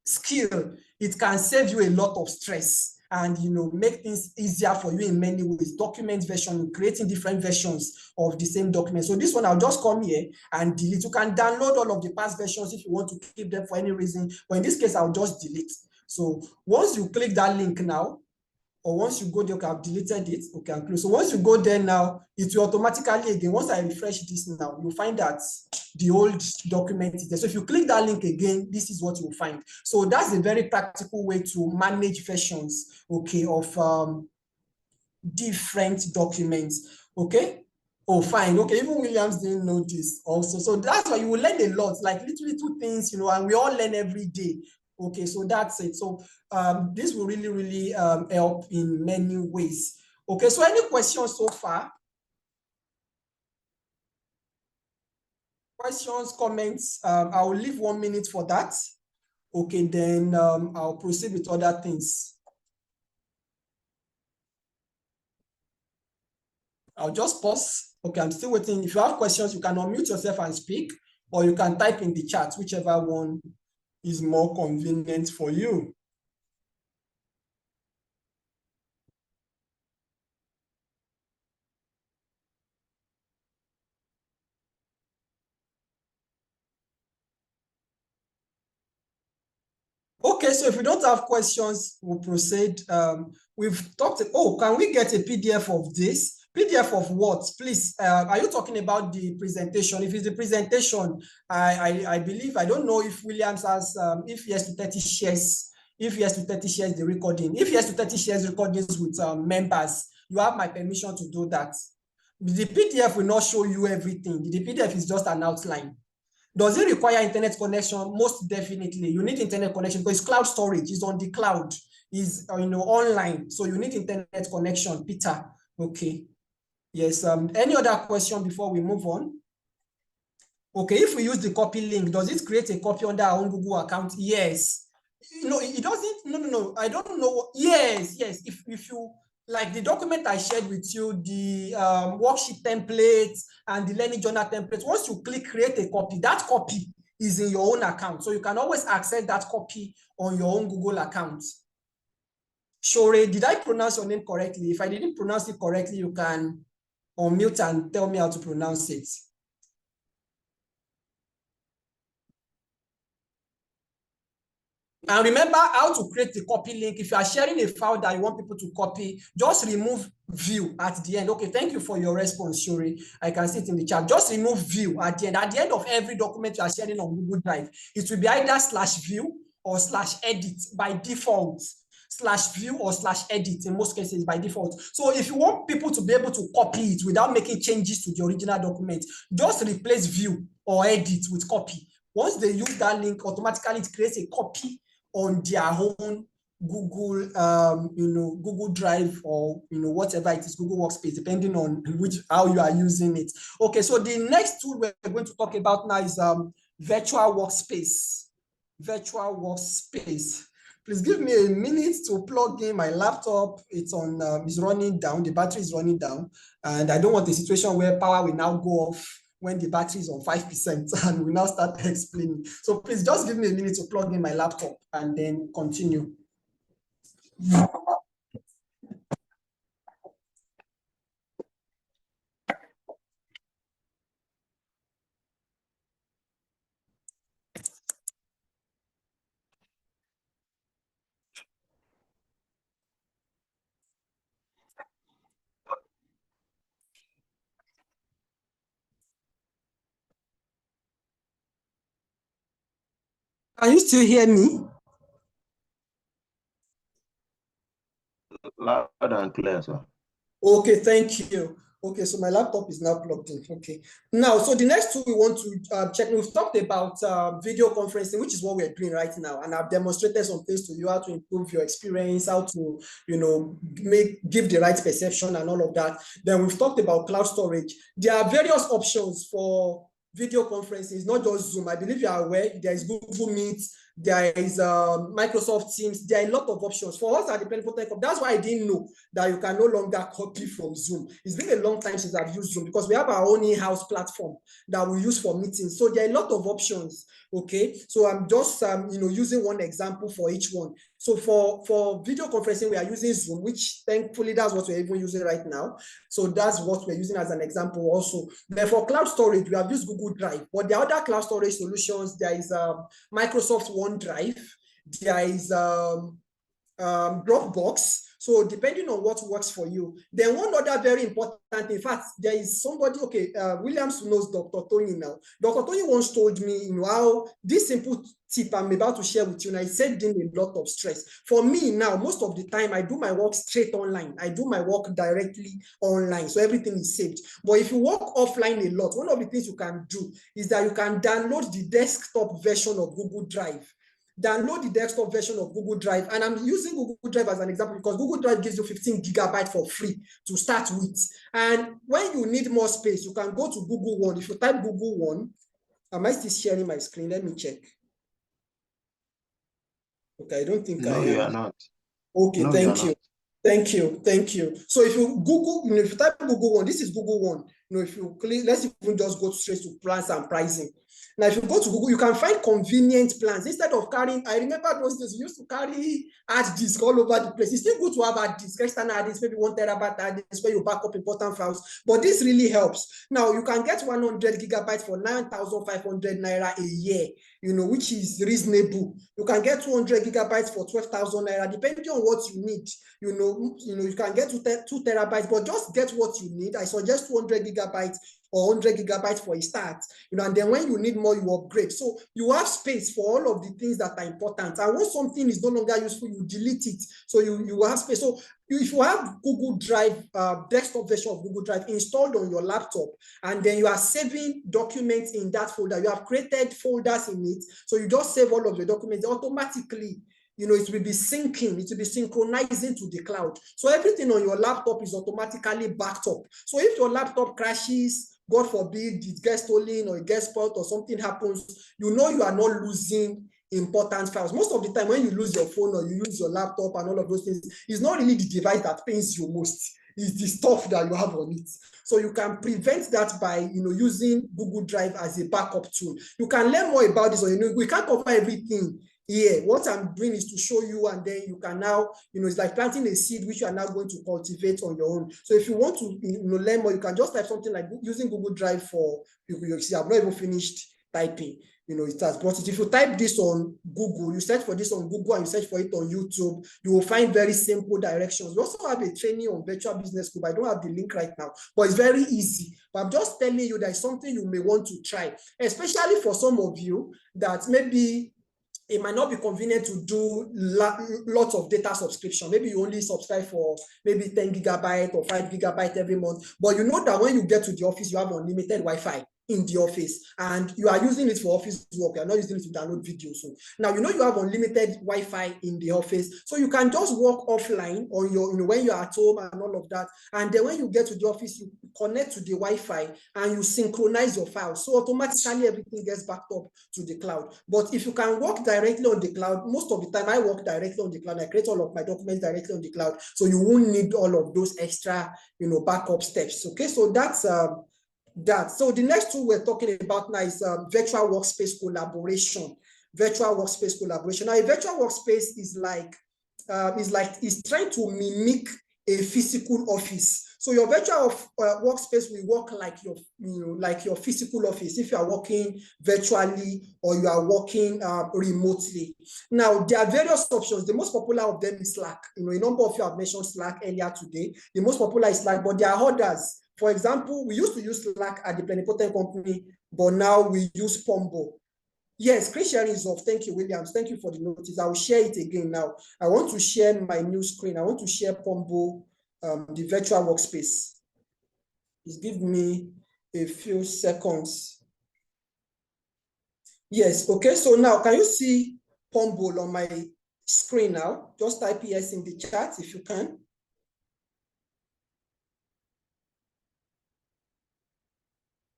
skill, it can save you a lot of stress and make things easier for you in many ways. Document version, creating different versions of the same document. So this one, I'll just come here and delete. You can download all of the past versions if you want to keep them for any reason, but in this case, I'll just delete. So once you click that link now, or once you go there, okay, I've deleted it, okay, and close. So once you go there now, it will automatically, again, once I refresh this now, you'll find that the old document is there. So if you click that link again, this is what you'll find. So that's a very practical way to manage versions, okay, of different documents, okay? Oh, fine, okay, even Williams didn't know this also. So that's why you will learn a lot, like little things, and we all learn every day. Okay, so that's it. So this will really help in many ways. Okay, so any questions so far? Questions, comments? I will leave 1 minute for that. Okay, then I'll proceed with other things. I'll just pause. Okay, I'm still waiting. If you have questions, you can unmute yourself and speak, or you can type in the chat, whichever one is more convenient for you. Okay, so if we don't have questions, we'll proceed. We've talked, can we get a PDF of this? PDF of what? Please, are you talking about the presentation? If it's the presentation, I believe, I don't know if Williams has, if he has to 30 shares, the recording. If he has to 30 shares recordings with members, you have my permission to do that. The PDF will not show you everything. The PDF is just an outline. Does it require internet connection? Most definitely. You need internet connection because it's cloud storage. It's on the cloud. It's online. So you need internet connection, Peter. Okay. Yes. Any other question before we move on? Okay. If we use the copy link, does it create a copy under our own Google account? Yes. It doesn't. No. I don't know. Yes. If you like the document I shared with you, the worksheet templates and the learning journal templates, once you click create a copy, that copy is in your own account. So you can always access that copy on your own Google account. Shore, did I pronounce your name correctly? If I didn't pronounce it correctly, you can unmute and tell me how to pronounce it. And remember how to create the copy link. If you are sharing a file that you want people to copy, just remove view at the end. Okay, thank you for your response, Shuri. I can see it in the chat. Just remove view at the end. At the end of every document you are sharing on Google Drive, it will be either /view or /edit by default. /view or /edit in most cases by default. So if you want people to be able to copy it without making changes to the original document, just replace view or edit with copy. Once they use that link, automatically it creates a copy on their own Google, Google Drive or whatever it is, Google Workspace, depending on how you are using it. Okay, so the next tool we're going to talk about now is virtual workspace. Virtual workspace. Please give me a minute to plug in my laptop. It's on, it's running down. The battery is running down, and I don't want a situation where power will now go off when the battery is on 5% and we now start explaining. So please just give me a minute to plug in my laptop and then continue. Can you still hear me? Loud and clear, sir. Okay, thank you. Okay, so my laptop is now plugged in. Okay. Now, so the next tool we want to check, we've talked about video conferencing, which is what we're doing right now. And I've demonstrated some things to you, how to improve your experience, how to, give the right perception and all of that. Then we've talked about cloud storage. There are various options for video conferences, not just Zoom. I believe you are aware there is Google Meet, there is Microsoft Teams. There are a lot of options. For us at the Plenipotentiary Company, that's why I didn't know that you can no longer copy from Zoom. It's been a long time since I've used Zoom because we have our own in-house platform that we use for meetings. So there are a lot of options. Okay, so I'm just using one example for each one. So for video conferencing, we are using Zoom, which thankfully that's what we're even using right now. So that's what we're using as an example also. Then for cloud storage, we have used Google Drive. But the other cloud storage solutions, there is Microsoft OneDrive, there is Dropbox. So depending on what works for you. Then one other very important, in fact, there is somebody, okay, Williams knows Dr. Tony now. Dr. Tony once told me, how this simple tip I'm about to share with you, and I saved him a lot of stress. For me now, most of the time, I do my work straight online. I do my work directly online, so everything is saved. But if you work offline a lot, one of the things you can do is that you can download the desktop version of Google Drive. Download the desktop version of Google Drive. And I'm using Google Drive as an example because Google Drive gives you 15 gigabytes for free to start with. And when you need more space, you can go to Google One. If you type Google One, am I still sharing my screen? Let me check. Okay, I don't think I am. No, you are not. Okay, No, thank you. Thank you. Thank you. So if you Google, if you type Google One, this is Google One. If you click, let's even just go straight to plans and pricing. Now, if you go to Google, you can find convenient plans instead of carrying. I remember those days we used to carry hard disk all over the place. It's still good to have hard disk, external hard disk, maybe 1 terabyte hard disk where you back up important files. But this really helps. Now, you can get 100 gigabytes for 9,500 naira a year, which is reasonable. You can get 200 gigabytes for 12,000 naira, depending on what you need. You can get 2 terabytes, but just get what you need. I suggest 200 gigabytes or 100 gigabytes for a start, and then when you need more, you upgrade. So you have space for all of the things that are important. And when something is no longer useful, you delete it. So you have space. So if you have Google Drive, desktop version of Google Drive installed on your laptop, and then you are saving documents in that folder, you have created folders in it. So you just save all of your documents automatically. It will be syncing, it will be synchronizing to the cloud. So everything on your laptop is automatically backed up. So if your laptop crashes, God forbid, it gets stolen or it gets spoiled or something happens, you are not losing important files. Most of the time when you lose your phone or you use your laptop and all of those things, it's not really the device that pains you most. It's the stuff that you have on it. So you can prevent that by using Google Drive as a backup tool. You can learn more about this, or we can't cover everything here. What I'm doing is to show you, and then you can now, it's like planting a seed which you are now going to cultivate on your own. So if you want to learn more, you can just type something like using Google Drive for, you see, I've not even finished typing. It has brought it. If you type this on Google, you search for this on Google and you search for it on YouTube, you will find very simple directions. We also have a training on Virtual Business School. I don't have the link right now, but it's very easy. But I'm just telling you that it's something you may want to try, especially for some of you that maybe it might not be convenient to do lots of data subscription. Maybe you only subscribe for maybe 10 gigabytes or 5 gigabytes every month. But you know that when you get to the office, you have unlimited Wi-Fi in the office, and you are using it for office work. You're not using it to download videos. So now you have unlimited Wi-Fi in the office, so you can just work offline on your when you're at home and all of that. And then when you get to the office, you connect to the Wi-Fi and you synchronize your files. So automatically everything gets backed up to the cloud. But if you can work directly on the cloud, most of the time I work directly on the cloud. I create all of my documents directly on the cloud, so you won't need all of those extra backup steps. Okay, so that's that. So the next tool we're talking about now is virtual workspace collaboration. Virtual workspace collaboration. Now, a virtual workspace is trying to mimic a physical office. So your virtual workspace will work like your physical office if you are working virtually or you are working remotely. Now, there are various options. The most popular of them is Slack. A number of you have mentioned Slack earlier today. The most popular is Slack, but there are others. For example, we used to use Slack at the Plenipotentiary Company, but now we use Pumble. Yes, screen sharing is off. Thank you, Williams. Thank you for the notice. I will share it again now. I want to share my new screen. I want to share Pumble, the virtual workspace. Just give me a few seconds. Yes, okay. So now, can you see Pumble on my screen now? Just type yes in the chat if you can.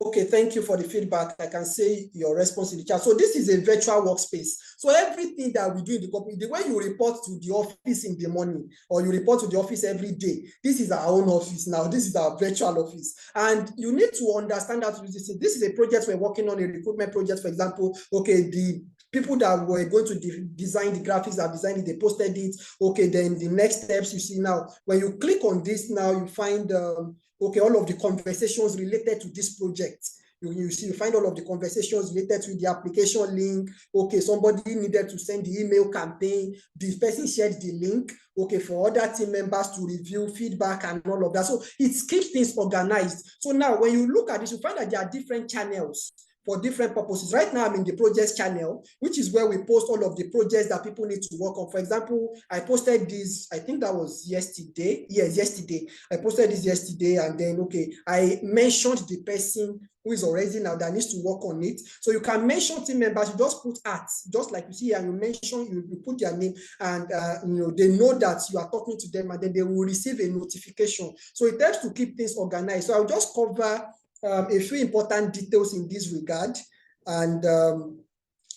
Okay, thank you for the feedback. I can see your response in the chat. So this is a virtual workspace. So everything that we do in the company, the way you report to the office in the morning, or you report to the office every day, this is our own office now. This is our virtual office. And you need to understand that this is a project we're working on, a recruitment project, for example. Okay, the people that were going to design the graphics have designed it, they posted it. Okay, then the next steps you see now, when you click on this now, you find okay, all of the conversations related to this project. You see, you find all of the conversations related to the application link. Okay, somebody needed to send the email campaign. The person shared the link, okay, for other team members to review feedback and all of that. So it keeps things organized. So now when you look at this, you find that there are different channels for different purposes. Right now, I'm in the projects channel, which is where we post all of the projects that people need to work on. For example, I posted this, I think that was yesterday. Yes, yesterday. I posted this yesterday, and then, okay, I mentioned the person who is already now that needs to work on it. So you can mention team members, you just put at, just like you see here, you mention, you put their name, and they know that you are talking to them, and then they will receive a notification. So it helps to keep things organized. So I'll just cover a few important details in this regard, and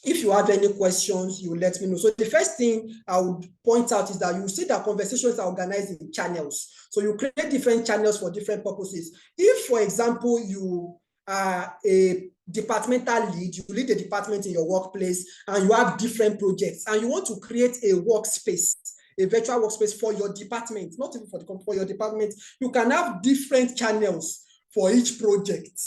if you have any questions, you let me know. So the first thing I would point out is that you see that conversations are organized in channels. So you create different channels for different purposes. If, for example, you are a departmental lead, you lead a department in your workplace, and you have different projects, and you want to create a workspace, a virtual workspace for your department, not even for the company, for your department, you can have different channels for each project.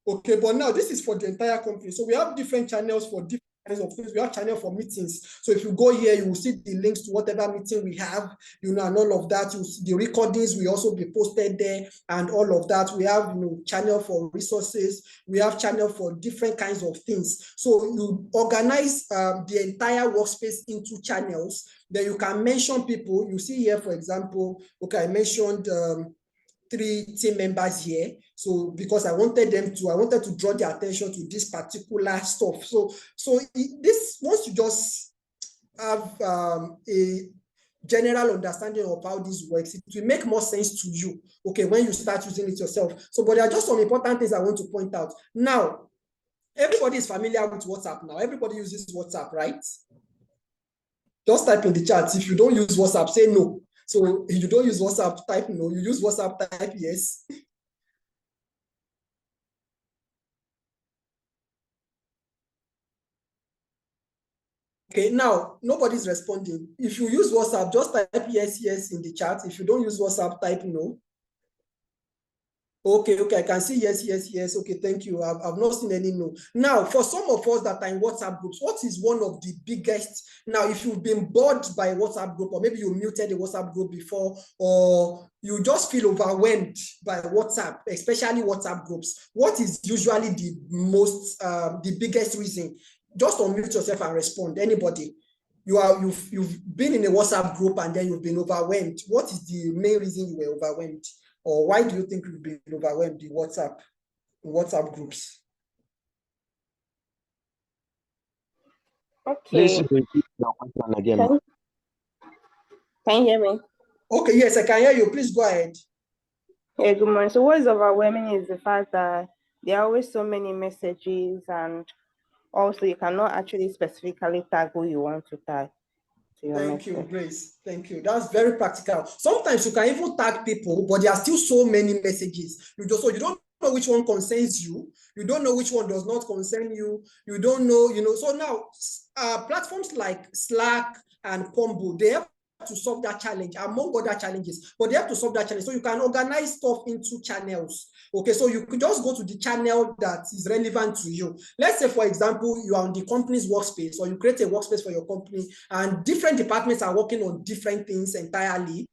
Okay, but now this is for the entire company. So we have different channels for different kinds of things. We have channel for meetings. So if you go here, you will see the links to whatever meeting we have, and all of that. You see the recordings will also be posted there, and all of that. We have, channel for resources. We have channel for different kinds of things. So you organize the entire workspace into channels. Then you can mention people. You see here, for example, okay, I mentioned 3 team members here. So because I wanted to draw their attention to this particular stuff. So this, once you just have a general understanding of how this works, it will make more sense to you, okay, when you start using it yourself. So, but there are just some important things I want to point out. Now, everybody is familiar with WhatsApp now. Everybody uses WhatsApp, right? Just type in the chat. If you don't use WhatsApp, say no. So if you don't use WhatsApp, type no. You use WhatsApp, type yes. Okay, now nobody's responding. If you use WhatsApp, just type yes in the chat. If you don't use WhatsApp, type no. Okay, I can see yes. Okay, thank you. I've not seen any no. Now, for some of us that are in WhatsApp groups, what is one of the biggest? Now, if you've been bored by a WhatsApp group, or maybe you muted a WhatsApp group before, or you just feel overwhelmed by WhatsApp, especially WhatsApp groups, what is usually the biggest reason? Just unmute yourself and respond. Anybody? You've been in a WhatsApp group and then you've been overwhelmed. What is the main reason you were overwhelmed? Or why do you think you've been overwhelmed in WhatsApp groups? Okay. Please repeat your question again. Can you hear me? Okay, yes, I can hear you. Please go ahead. Yeah, good morning. So what is overwhelming is the fact that there are always so many messages, and also you cannot actually specifically tag who you want to tag. Thank you, Grace. Thank you. That's very practical. Sometimes you can even tag people, but there are still so many messages. You don't know which one concerns you. You don't know which one does not concern you. You don't know, So now, platforms like Slack and Pumble, they have to solve that challenge among other challenges, but they have to solve that challenge. So you can organize stuff into channels. Okay, so you could just go to the channel that is relevant to you. Let's say, for example, you are on the company's workspace, or you create a workspace for your company, and different departments are working on different things entirely.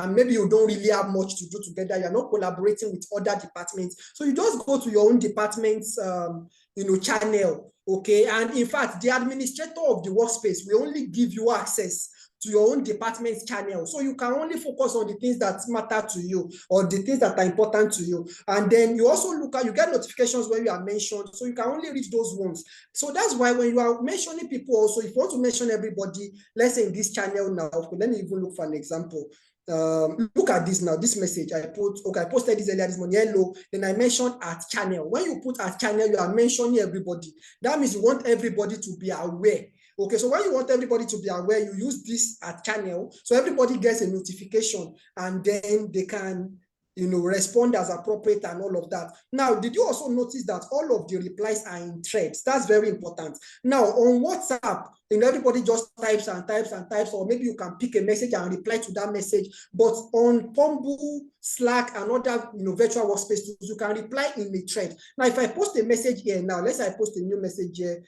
Maybe you don't really have much to do together. You're not collaborating with other departments. So you just go to your own department's channel. Okay, and in fact, the administrator of the workspace will only give you access to your own department's channel. So you can only focus on the things that matter to you or the things that are important to you. And then you also look at, you get notifications when you are mentioned, so you can only reach those ones. So that's why when you are mentioning people also, if you want to mention everybody, let's say in this channel now, okay, let me even look for an example. Look at this now, this message I put, okay, I posted this earlier this morning, hello, then I mentioned at channel. When you put at channel, you are mentioning everybody. That means you want everybody to be aware. Okay, so when you want everybody to be aware, you use this at channel, so everybody gets a notification and then they can, you know, respond as appropriate and all of that. Now, did you also notice that all of the replies are in threads? That's very important. Now, on WhatsApp, you know, everybody just types and types and types, or maybe you can pick a message and reply to that message. But on Pumble, Slack, and other, you know, virtual workspace tools, you can reply in a thread. Now, if I post a message here now, let's say I post a new message here.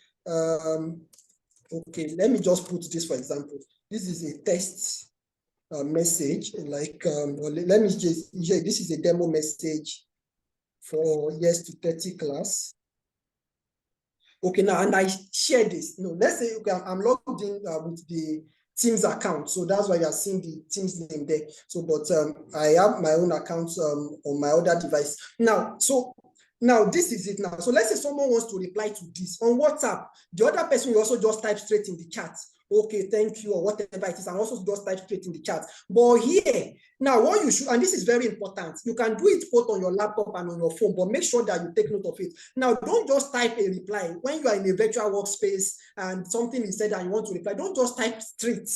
Okay, let me just put this, for example. This is a test message, like let me just, this is a demo message for yes to 30 class. Okay, now, and I share this. No, let's say, okay, I'm logged in with the Teams account, so that's why you are seeing the Teams name there. So, but I have my own account on my other device now. So now this is it now. So let's say someone wants to reply to this on WhatsApp. The other person will also just type straight in the chat, okay, thank you, or whatever it is, and also just type straight in the chat. But here, now what you should, and this is very important, you can do it both on your laptop and on your phone, but make sure that you take note of it. Now, don't just type a reply. When you are in a virtual workspace and something is said and you want to reply, don't just type straight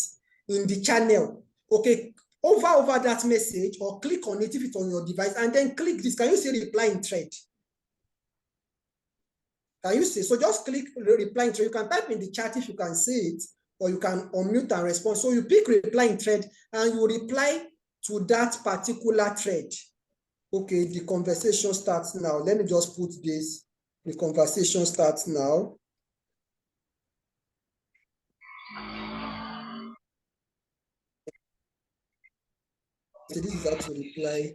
in the channel, okay? Over that message, or click on it if it's on your device, and then click this. Can you see reply in thread? Can you see? So just click reply in thread. You can type in the chat if you can see it, or you can unmute and respond. So you pick reply in thread and you reply to that particular thread. Okay, the conversation starts now. Let me just put this. The conversation starts now. So this is how to reply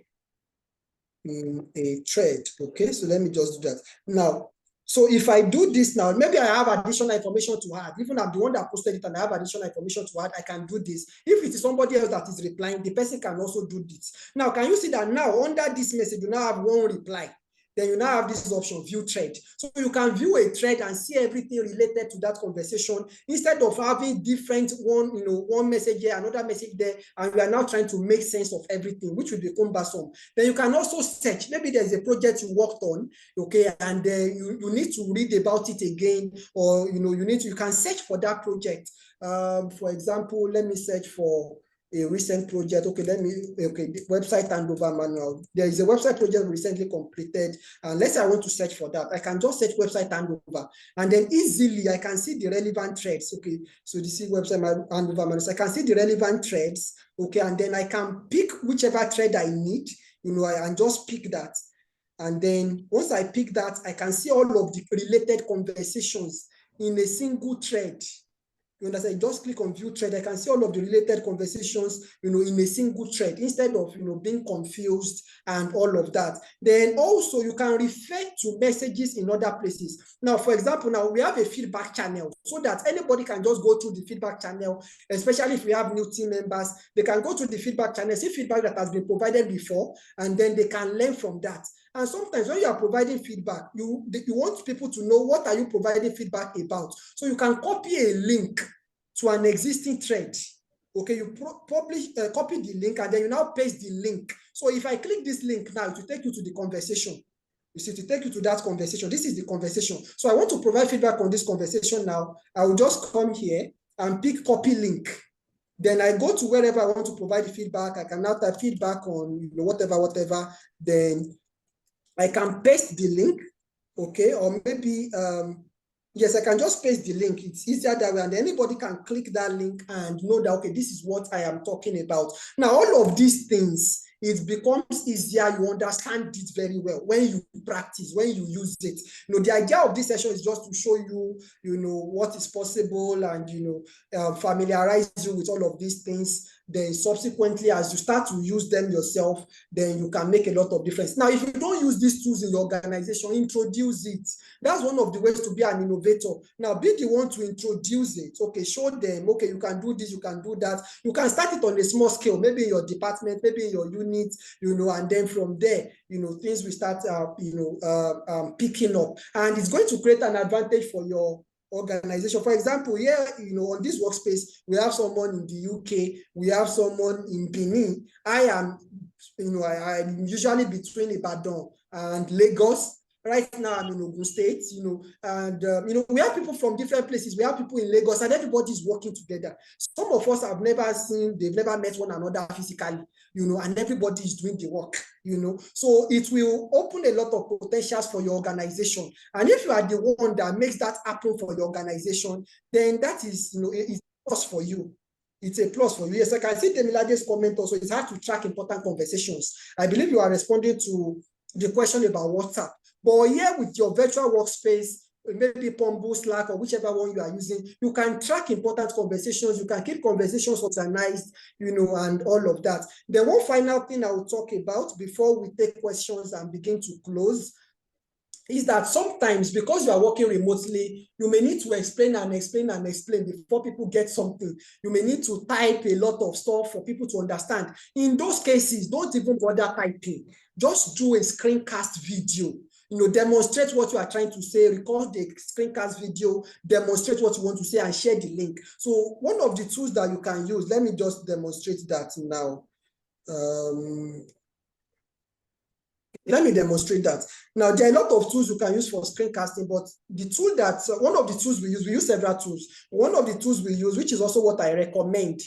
in a thread. Okay, so let me just do that. Now, so if I do this now, maybe I have additional information to add. Even I'm the one that posted it and I have additional information to add, I can do this. If it is somebody else that is replying, the person can also do this. Now, can you see that now under this message, you now have one reply. Then you now have this option, view thread. So you can view a thread and see everything related to that conversation instead of having different one message here, another message there, and we are now trying to make sense of everything, which will be cumbersome. Then you can also search. Maybe there's a project you worked on, okay, and you need to read about it again, or you can search for that project. For example, let me search for a recent project. Okay, the website handover manual. There is a website project recently completed, and let's say I want to search for that. I can just search website handover, and then easily I can see the relevant threads. Okay, so this is website handover manual. So I can see the relevant threads. Okay, and then I can pick whichever thread I need. And just pick that. And then once I pick that, I can see all of the related conversations in a single thread. You understand? Just click on view thread. I can see all of the related conversations, in a single thread instead of, being confused and all of that. Then also you can refer to messages in other places. Now, for example, now we have a feedback channel so that anybody can just go through the feedback channel, especially if we have new team members, they can go to the feedback channel, see feedback that has been provided before, and then they can learn from that. And sometimes when you are providing feedback, you want people to know what are you providing feedback about. So you can copy a link to an existing thread. Okay, you copy the link and then you now paste the link. So if I click this link now, it will take you to the conversation. You see, to take you to that conversation. This is the conversation. So I want to provide feedback on this conversation now. I will just come here and pick copy link. Then I go to wherever I want to provide the feedback. I can now type feedback on whatever. Then I can paste the link, okay, or maybe, yes, I can just paste the link. It's easier that way, and anybody can click that link and know that, okay, this is what I am talking about. Now, all of these things it becomes easier. You understand it very well when you practice, when you use it. The idea of this session is just to show you, what is possible, and familiarize you with all of these things. Then subsequently, as you start to use them yourself, then you can make a lot of difference. Now, if you don't use these tools in your organization, introduce it. That's one of the ways to be an innovator. Now, be the one to introduce it. Okay, show them, okay, you can do this, you can do that. You can start it on a small scale, maybe in your department, maybe in your unit, and then from there, things will start, picking up. And it's going to create an advantage for your organization. For example, here, on this workspace, we have someone in the UK, we have someone in Benin. I am, I'm usually between Ibadan and Lagos. Right now, I'm in Ogun State, and, we have people from different places. We have people in Lagos, and everybody's working together. Some of us have never seen, they've never met one another physically, and everybody is doing the work, So it will open a lot of potentials for your organization. And if you are the one that makes that happen for your organization, then that is, it's a plus for you. It's a plus for you. Yes, I can see Demilade's comment also. It's hard to track important conversations. I believe you are responding to the question about WhatsApp. But here with your virtual workspace, maybe Pumble, Slack, or whichever one you are using, you can track important conversations. You can keep conversations organized, and all of that. Then one final thing I will talk about before we take questions and begin to close is that sometimes, because you are working remotely, you may need to explain and explain and explain before people get something. You may need to type a lot of stuff for people to understand. In those cases, don't even bother typing. Just do a screencast video. Demonstrate what you are trying to say, record the screencast video, demonstrate what you want to say, and share the link. So one of the tools that you can use, let me just demonstrate that now. Let me demonstrate that. Now, there are a lot of tools you can use for screencasting, but the tool that, one of the tools we use several tools. One of the tools we use, which is also what I recommend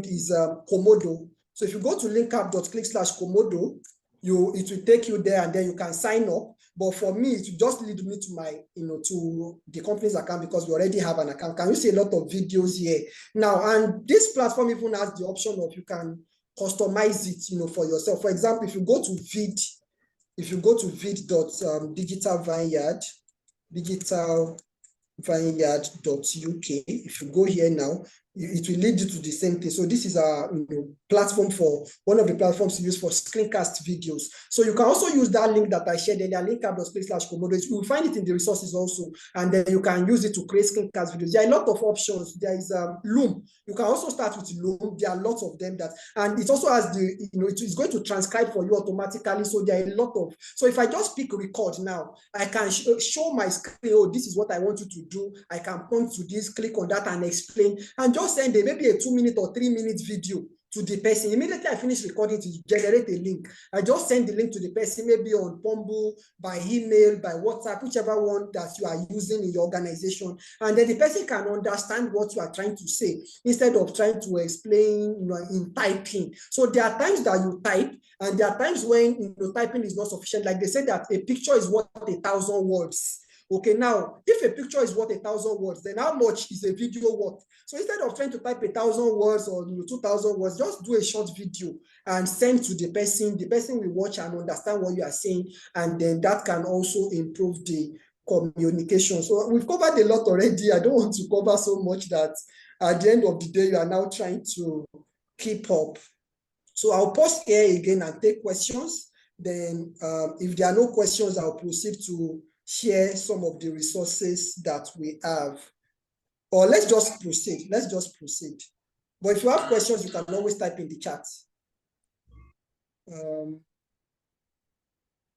is Komodo. So if you go to linkup.click/Komodo, it will take you there, and then you can sign up. But for me, it will just lead me to my, to the company's account, because we already have an account. Can you see a lot of videos here? Now, and this platform even has the option of you can customize it, for yourself. For example, if you go to digitalvineyard.uk, if you go here now, it will lead you to the same thing. So this is a platform for one of the platforms to use for screencast videos. So you can also use that link that I shared earlier, linkup.click/Komodo. You will find it in the resources also, and then you can use it to create screencast videos. There are a lot of options. There is Loom. You can also start with Loom. There are lots of them and it also has the, it's going to transcribe for you automatically. So there are a lot of, so if I just pick record now, I can show my screen, oh, this is what I want you to do. I can point to this, click on that, and explain, and just send maybe a 2-minute or 3-minute video to the person. Immediately I finish recording, to generate a link. I just send the link to the person, maybe on Pumble, by email, by WhatsApp, whichever one that you are using in your organization. And then the person can understand what you are trying to say, instead of trying to explain, in typing. So there are times that you type, and there are times when, typing is not sufficient. Like they say that a picture is worth 1,000 words. Okay, now, if a picture is worth 1,000 words, then how much is a video worth? So instead of trying to type 1,000 words or 2,000 words, just do a short video and send to the person. The person will watch and understand what you are saying, and then that can also improve the communication. So we've covered a lot already. I don't want to cover so much that at the end of the day, you are now trying to keep up. So I'll pause here again and take questions. Then if there are no questions, I'll proceed to share some of the resources that we have. Or let's just proceed. But if you have questions, you can always type in the chat. You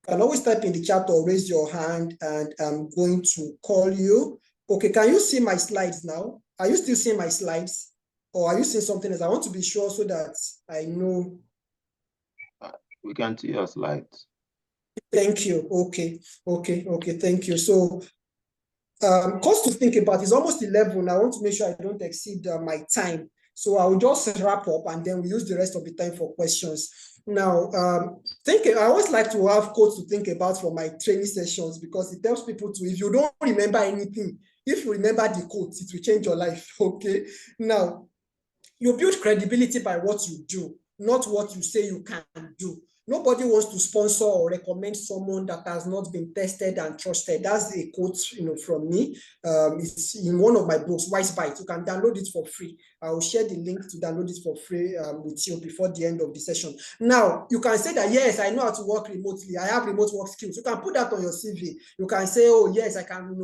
can always type in the chat or raise your hand, and I'm going to call you. Okay, can you see my slides now? Are you still seeing my slides? Or are you seeing something else? I want to be sure so that I know. We can see your slides. Thank you. Okay, thank you. So, cost to think about is almost 11. I want to make sure I don't exceed my time. So I will just wrap up, and then we use the rest of the time for questions. Now, I always like to have quotes to think about for my training sessions, because it helps people to, if you don't remember anything, if you remember the quotes, it will change your life, okay? Now, you build credibility by what you do. not what you say you can do. Nobody wants to sponsor or recommend someone that has not been tested and trusted. That's a quote, from me. It's in one of my books, Wise Bite. You can download it for free. I will share the link to download it for free with you before the end of the session. Now, you can say that, yes, I know how to work remotely. I have remote work skills. You can put that on your CV. You can say, oh, yes, I can,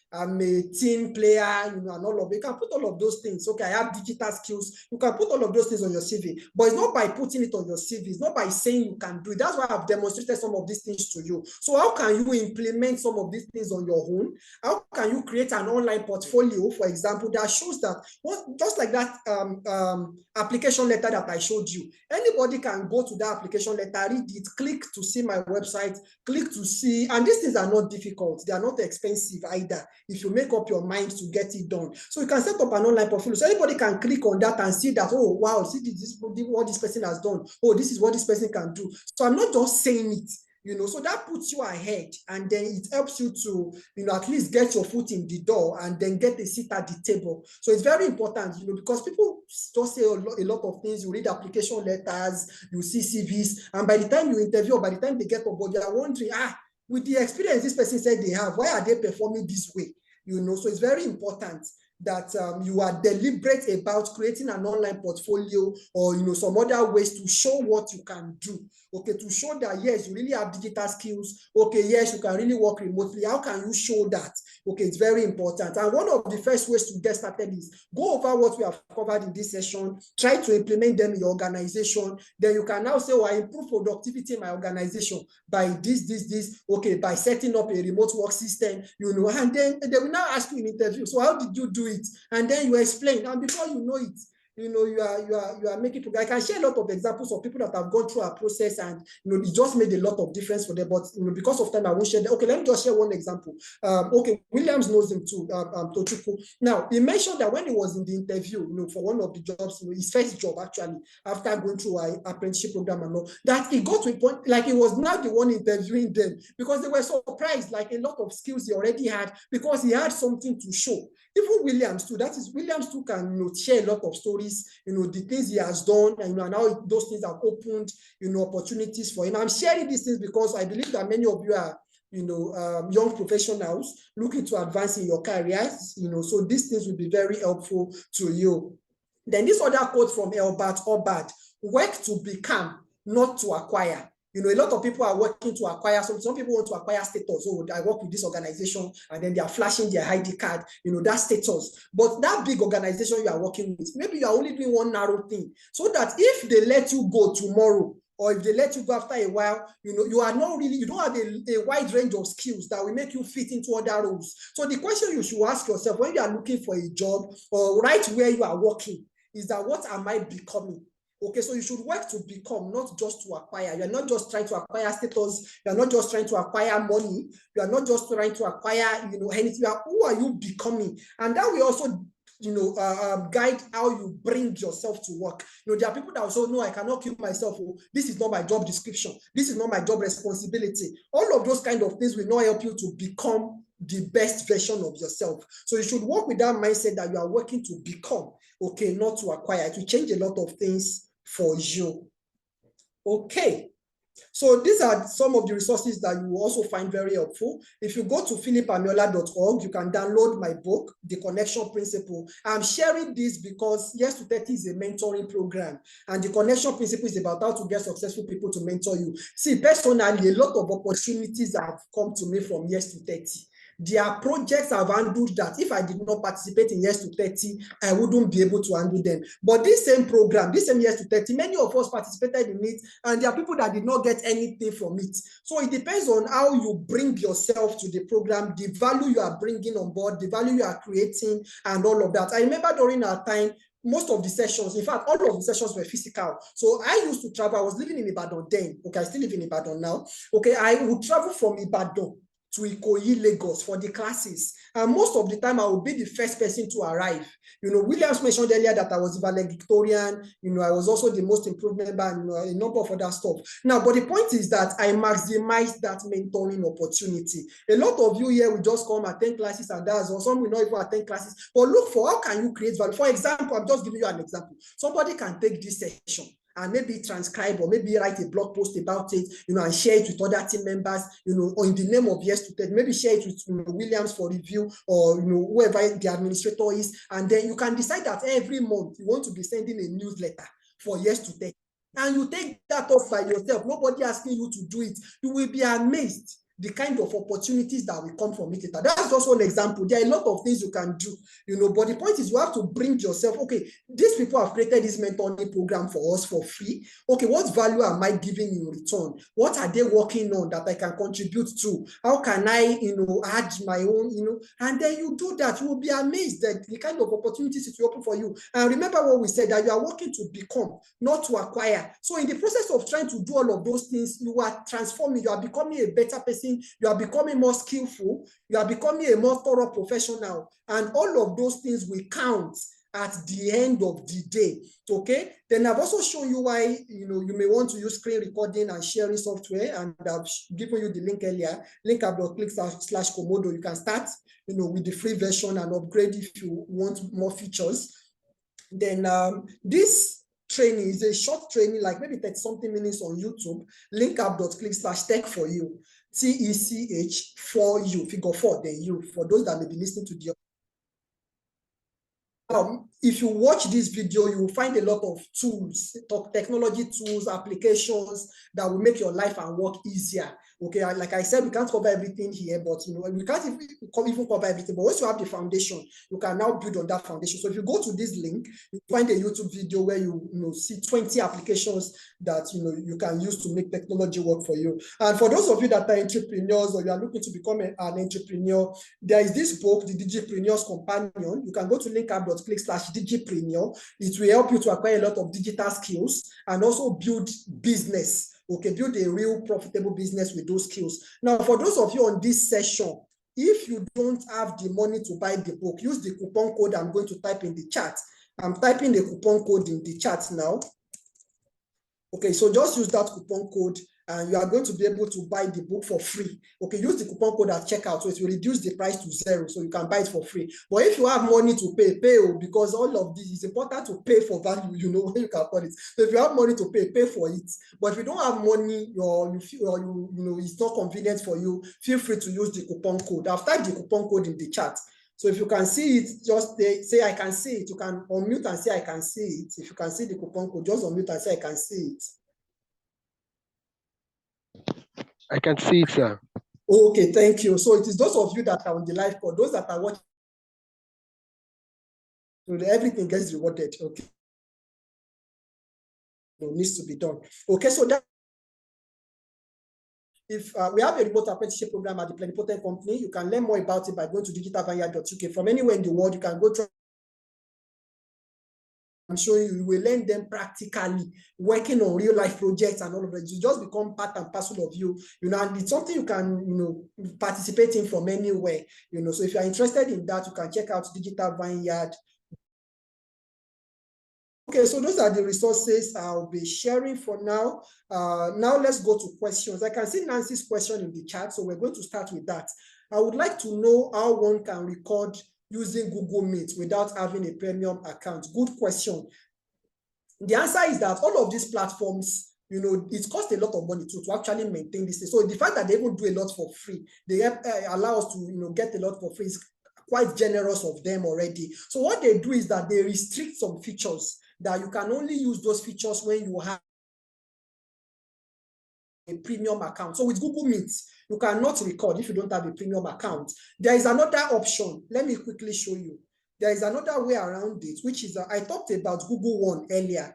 I'm a team player, and all of it. You can put all of those things. Okay, I have digital skills. You can put all of those things on your CV. But it's not by putting it on your CV. It's not by saying you can do it. That's why I've demonstrated some of these things to you. So how can you implement some of these things on your own? How can you create an online portfolio, for example, that shows that, just like that application letter that I showed you, anybody can go to that application letter, read it, click to see my website, click to see, and these things are not difficult. They are not expensive either, if you make up your mind to get it done. So you can set up an online portfolio. So anybody can click on that and see that, oh, wow, see this, what this person has done. Oh, this is what this person can do. So I'm not just saying it. So that puts you ahead, and then it helps you to, at least get your foot in the door and then get a seat at the table. So it's very important, because people just say a lot of things. You read application letters, you see CVs, and by the time you interview, or by the time they get on board, they are wondering, with the experience this person said they have, why are they performing this way? So it's very important that you are deliberate about creating an online portfolio, or some other ways to show what you can do. Okay, to show that, yes, you really have digital skills. Okay, yes, you can really work remotely. How can you show that? Okay, it's very important. And one of the first ways to get started is go over what we have covered in this session, try to implement them in your organization. Then you can now say, oh, I improve productivity in my organization by this, okay, by setting up a remote work system, and then they will now ask you in interview, so how did you do it? And then you explain, and before you know it, you are making it. I can share a lot of examples of people that have gone through a process, and it just made a lot of difference for them. But because of time, I won't share them. Okay, let me just share one example. Okay, Williams knows him too, Tochukwu. Now, he mentioned that when he was in the interview, for one of the jobs, his first job actually, after going through an apprenticeship program and all, that he got to a point like he was not the one interviewing them, because they were surprised, like a lot of skills he already had, because he had something to show. Even Williams too, that is, Williams too can share a lot of stories, the things he has done, and now those things have opened, opportunities for him. I'm sharing these things because I believe that many of you are, young professionals looking to advance in your careers, so these things will be very helpful to you. Then this other quote from Albert Obad: work to become, not to acquire. A lot of people are working to acquire something. Some people want to acquire status. Oh, I work with this organization, and then they are flashing their ID card, that status. But that big organization you are working with, maybe you are only doing one narrow thing. So that if they let you go tomorrow, or if they let you go after a while, you are not really, you don't have a wide range of skills that will make you fit into other roles. So the question you should ask yourself when you are looking for a job, or right where you are working, is that, what am I becoming? Okay, so you should work to become, not just to acquire. You're not just trying to acquire status. You're not just trying to acquire money. You're not just trying to acquire, anything. Who are you becoming? And that will also, guide how you bring yourself to work. There are people that also know, I cannot kill myself. Oh, this is not my job description. This is not my job responsibility. All of those kind of things will not help you to become the best version of yourself. So you should work with that mindset that you are working to become, okay, not to acquire. It will change a lot of things for you. Okay, so these are some of the resources that you will also find very helpful. If you go to philipamiola.org, you can download my book, The Connection Principle. I'm sharing this because Yes to 30 is a mentoring program, and the connection principle is about how to get successful people to mentor you. See, personally, a lot of opportunities have come to me from Yes to 30. There are projects I've handled that if I did not participate in Yes to 30, I wouldn't be able to handle them. But this same program, this same Yes to 30, many of us participated in it, and there are people that did not get anything from it. So it depends on how you bring yourself to the program, the value you are bringing on board, the value you are creating, and all of that. I remember during our time, most of the sessions, in fact, all of the sessions were physical. So I used to travel. I was living in Ibadan then. Okay, I still live in Ibadan now. Okay, I would travel from Ibadan to Ikoyi, Lagos for the classes. And most of the time, I will be the first person to arrive. You know, Williams mentioned earlier that I was valedictorian. You know, I was also the most improved member and, you know, a number of other stuff. Now, but the point is that I maximize that mentoring opportunity. A lot of you here will just come attend classes and that's all. Some will not even attend classes. But look for how can you create value. For example, I'm just giving you an example. Somebody can take this session and maybe transcribe or maybe write a blog post about it, you know, and share it with other team members, you know, or in the name of Yes to Tech, maybe share it with, you know, Williams for review or, you know, whoever the administrator is. And then you can decide that every month you want to be sending a newsletter for Yes to Tech. And you take that off by yourself, nobody asking you to do it. You will be amazed the kind of opportunities that will come from it later. That's just one example. There are a lot of things you can do, you know, but the point is you have to bring yourself, okay, these people have created this mentoring program for us for free. Okay, what value am I giving in return? What are they working on that I can contribute to? How can I, you know, add my own, you know, and then you do that, you will be amazed at the kind of opportunities it will open for you. And remember what we said, that you are working to become, not to acquire. So in the process of trying to do all of those things, you are transforming, you are becoming a better person, you are becoming more skillful, you are becoming a more thorough professional, and all of those things will count at the end of the day. Okay, then I've also shown you why, you know, you may want to use screen recording and sharing software, and I've given you the link earlier, linkup.click/Komodo. You can start, you know, with the free version and upgrade if you want more features. Then this training is a short training, like maybe 30-something minutes on YouTube, linkup.click/tech for you, TECH for you, figure 4, then you, for those that may be listening to the if you watch this video, you will find a lot of tools, technology tools, applications that will make your life and work easier. Okay, like I said, we can't cover everything here, but you know, we can't even cover everything. But once you have the foundation, you can now build on that foundation. So if you go to this link, you find a YouTube video where you know, see 20 applications that, you know, you can use to make technology work for you. And for those of you that are entrepreneurs or you are looking to become an entrepreneur, there is this book, The Digipreneur's Companion. You can go to linkup.click/digipreneur. It will help you to acquire a lot of digital skills and also build business. Okay, build a real profitable business with those skills. Now, for those of you on this session, if you don't have the money to buy the book, use the coupon code I'm going to type in the chat. I'm typing the coupon code in the chat now. Okay, so just use that coupon code and you are going to be able to buy the book for free. Okay, use the coupon code at checkout, so it will reduce the price to 0, so you can buy it for free. But if you have money to pay, because all of this is important to pay for value, you know, when you can afford it. So if you have money to pay for it. But if you don't have money, you know, it's not convenient for you, feel free to use the coupon code. I've typed the coupon code in the chat. So if you can see it, just say I can see it. You can unmute and say I can see it. If you can see the coupon code, just unmute and say I can see it. I can see it, sir. Okay, thank you. So it is those of you that are on the live call, those that are watching, everything gets rewarded. Okay, it needs to be done. Okay, so that if we have a remote apprenticeship program at the Plenipotent Company, you can learn more about it by going to digitalvanguard.uk. From anywhere in the world, you can go to. I'm showing you, you will learn them practically, working on real life projects and all of that. You just become part and parcel of you, you know, and it's something you can, you know, participate in from anywhere, you know. So if you're interested in that, you can check out Digital Vineyard. Okay, so those are the resources I'll be sharing for now. Now let's go to questions. I can see Nancy's question in the chat, so we're going to start with that. I would like to know how one can record using Google Meet without having a premium account. Good question. The answer is that all of these platforms, you know, it costs a lot of money to actually maintain this. So the fact that they even do a lot for free, they allow us to, you know, get a lot for free is quite generous of them already. So what they do is that they restrict some features, that you can only use those features when you have a premium account. So with Google Meet, you cannot record if you don't have a premium account. There is another option. Let me quickly show you. There is another way around it, which is, I talked about Google One earlier.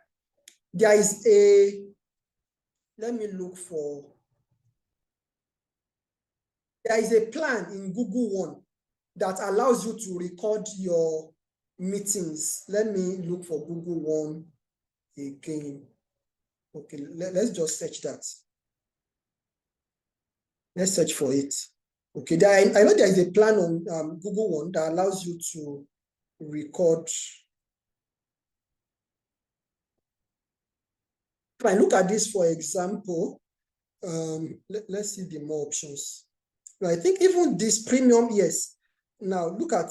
There is a, let me look for, there is a plan in Google One that allows you to record your meetings. Let me look for Google One again. Okay, let's just search that. Let's search for it. Okay, I know there is a plan on Google One that allows you to record. If I look at this, for example, let's see the more options. Now, I think even this premium, yes. Now look at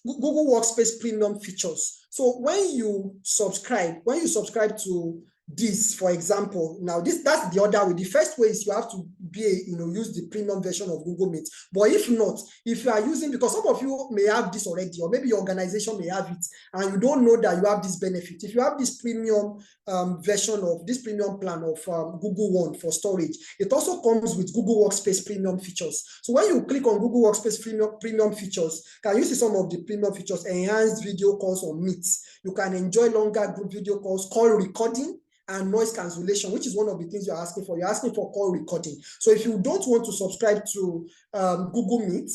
Google Workspace premium features. So when you subscribe to this, for example, now that's the other way. The first way is you have to use the premium version of Google Meet. But if not, if you are using, because some of you may have this already, or maybe your organization may have it, and you don't know that you have this benefit. If you have this premium version of this premium plan of Google One for storage, it also comes with Google Workspace premium features. So when you click on Google Workspace premium features, can you see some of the premium features? Enhanced video calls on Meet. You can enjoy longer group video calls, call recording, and noise cancellation, which is one of the things you're asking for. You're asking for call recording. So if you don't want to subscribe to Google Meet,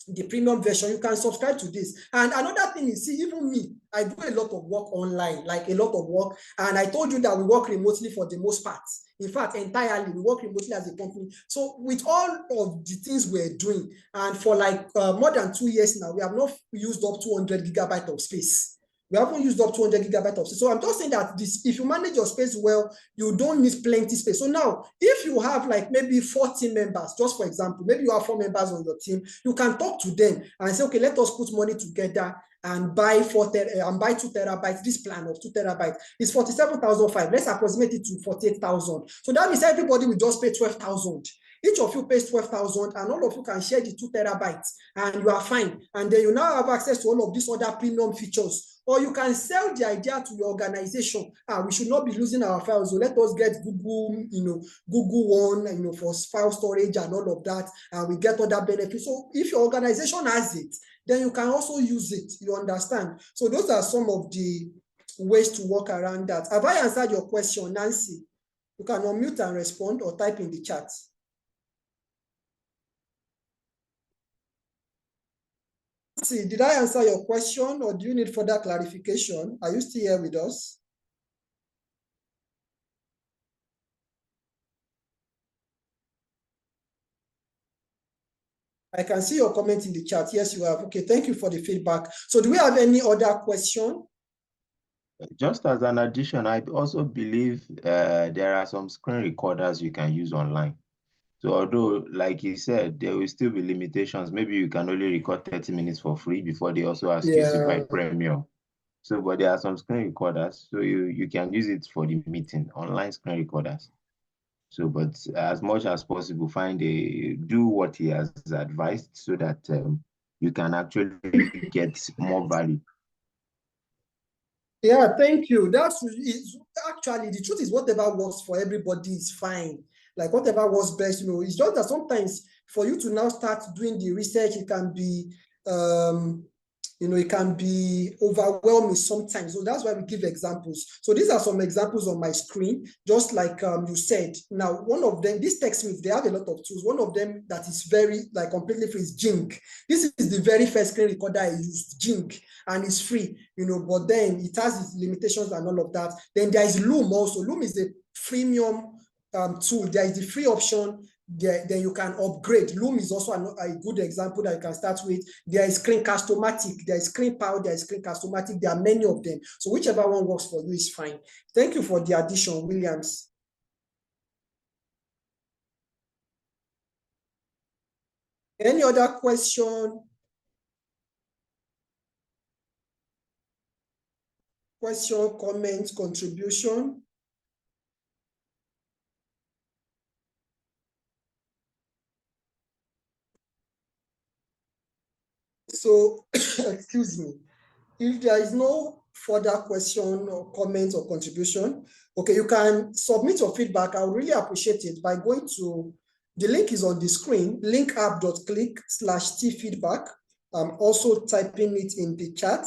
the premium version, you can subscribe to this. And another thing is, see, even me, I do a lot of work online, like a lot of work. And I told you that we work remotely for the most part. In fact, entirely, we work remotely as a company. So with all of the things we're doing, and for like more than 2 years now, we have not used up 200 gigabytes of space. We haven't used up 200 gigabytes of space. So I'm just saying that if you manage your space well, you don't need plenty space. So now, if you have like maybe 40 members, just for example, maybe you have 4 members on your team, you can talk to them and say, okay, let us put money together and buy 2 terabytes. This plan of 2 terabytes is 47,500. Let's approximate it to 48,000. So that means everybody will just pay 12,000. Each of you pays 12,000, and all of you can share the 2 terabytes, and you are fine. And then you now have access to all of these other premium features. Or you can sell the idea to your organization. We should not be losing our files. So let us get Google, Google One, for file storage and all of that, and we get other benefits. So if your organization has it, then you can also use it. You understand? So those are some of the ways to work around that. Have I answered your question, Nancy? You can unmute and respond or type in the chat. See, did I answer your question, or do you need further clarification? Are you still here with us? I can see your comment in the chat. Yes, you have. Okay, thank you for the feedback. So do we have any other question? Just as an addition, I also believe there are some screen recorders you can use online. So although, like you said, there will still be limitations. Maybe you can only record 30 minutes for free before they also ask you to buy premium. So, but there are some screen recorders, so you can use it for the meeting, online screen recorders. So, but as much as possible, do what he has advised so that you can actually get more value. Yeah, thank you. Actually, the truth is whatever works for everybody is fine. Like whatever works best, it's just that sometimes for you to now start doing the research, it can be, it can be overwhelming sometimes. So that's why we give examples. So these are some examples on my screen, just like you said. Now, one of them, this TechSmith, they have a lot of tools. One of them that is very, completely free is Jink. This is the very first screen recorder I used, Jink, and it's free, but then it has its limitations and all of that. Then there is Loom also. Loom is a freemium tool. There is the free option. Then you can upgrade. Loom is also a good example that you can start with. There is Screencast-O-Matic, there is ScreenPower, there is Screencast-O-Matic. There are many of them. So whichever one works for you is fine. Thank you for the addition, Williams. Any other question? Question, comment, contribution? So, excuse me, if there is no further question or comment or contribution, okay, you can submit your feedback. I would really appreciate it by going to, the link is on the screen, linkapp.click/tfeedback. I'm also typing it in the chat.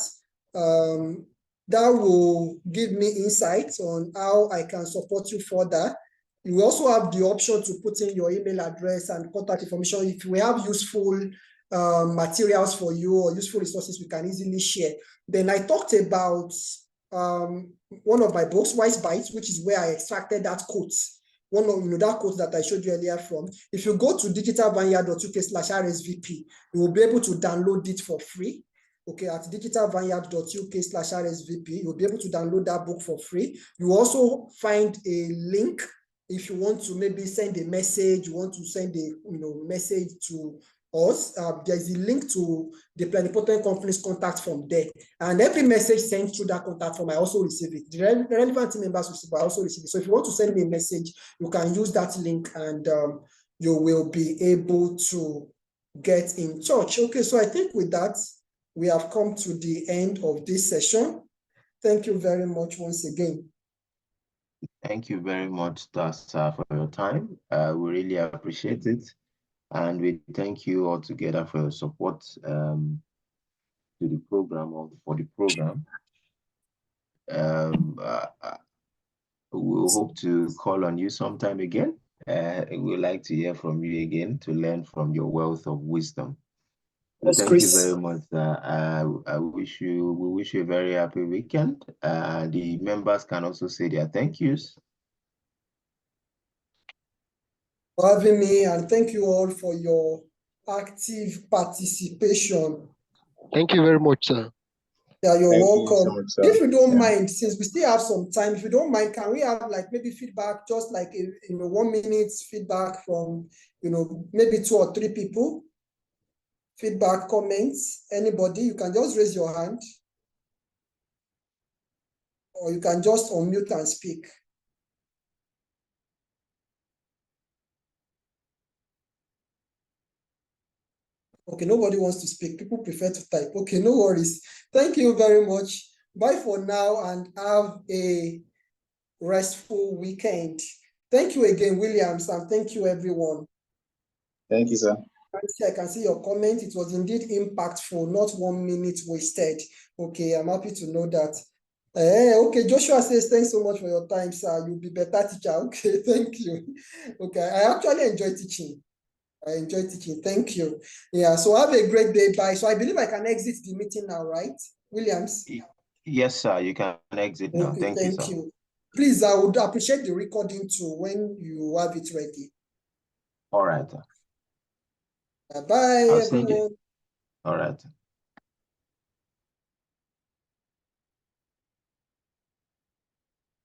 That will give me insights on how I can support you further. You also have the option to put in your email address and contact information. If we have useful materials for you or useful resources we can easily share. Then I talked about one of my books, Wise Bites, which is where I extracted that quote one of that quote that I showed you earlier from. If you go to digitalvineyard.uk/RSVP, you will be able to download it for free. Okay, at digitalvineyard.uk/RSVP, you'll be able to download that book for free. You also find a link if you want to maybe send a message, you want to send a message to us. There's a link to the Plenipotent Conference contact form there. And every message sent through that contact form, I also receive it. The relevant team members receive, I also receive it. So if you want to send me a message, you can use that link and you will be able to get in touch. Okay, so I think with that, we have come to the end of this session. Thank you very much once again. Thank you very much, Tasa, for your time. We really appreciate it. And we thank you all together for your support to the program or for the program. We'll hope to call on you sometime again. We'd like to hear from you again to learn from your wealth of wisdom. Thank you very much. We wish you a very happy weekend. The members can also say their thank yous. For having me, and thank you all for your active participation. Thank you very much, sir. Yeah, you're welcome. You so much, sir. If you don't mind, since we still have some time, if you don't mind, can we have like maybe feedback, just like 1 minute feedback from maybe 2 or 3 people? Feedback, comments, anybody? You can just raise your hand, or you can just unmute and speak. Okay, nobody wants to speak. People prefer to type. Okay, no worries. Thank you very much. Bye for now and have a restful weekend. Thank you again, Williams, and thank you, everyone. Thank you, sir. I can see your comment. It was indeed impactful, not 1 minute wasted. Okay, I'm happy to know that. Okay, Joshua says, thanks so much for your time, sir. You'll be better teacher. Okay, thank you. Okay, I actually enjoy teaching. I enjoy teaching. Thank you. Yeah, so have a great day. Bye. So I believe I can exit the meeting now, right, Williams? Yes, sir. You can exit now. Okay, Thank you, sir. Please, I would appreciate the recording too when you have it ready. All right. Bye, I'll everyone. All right.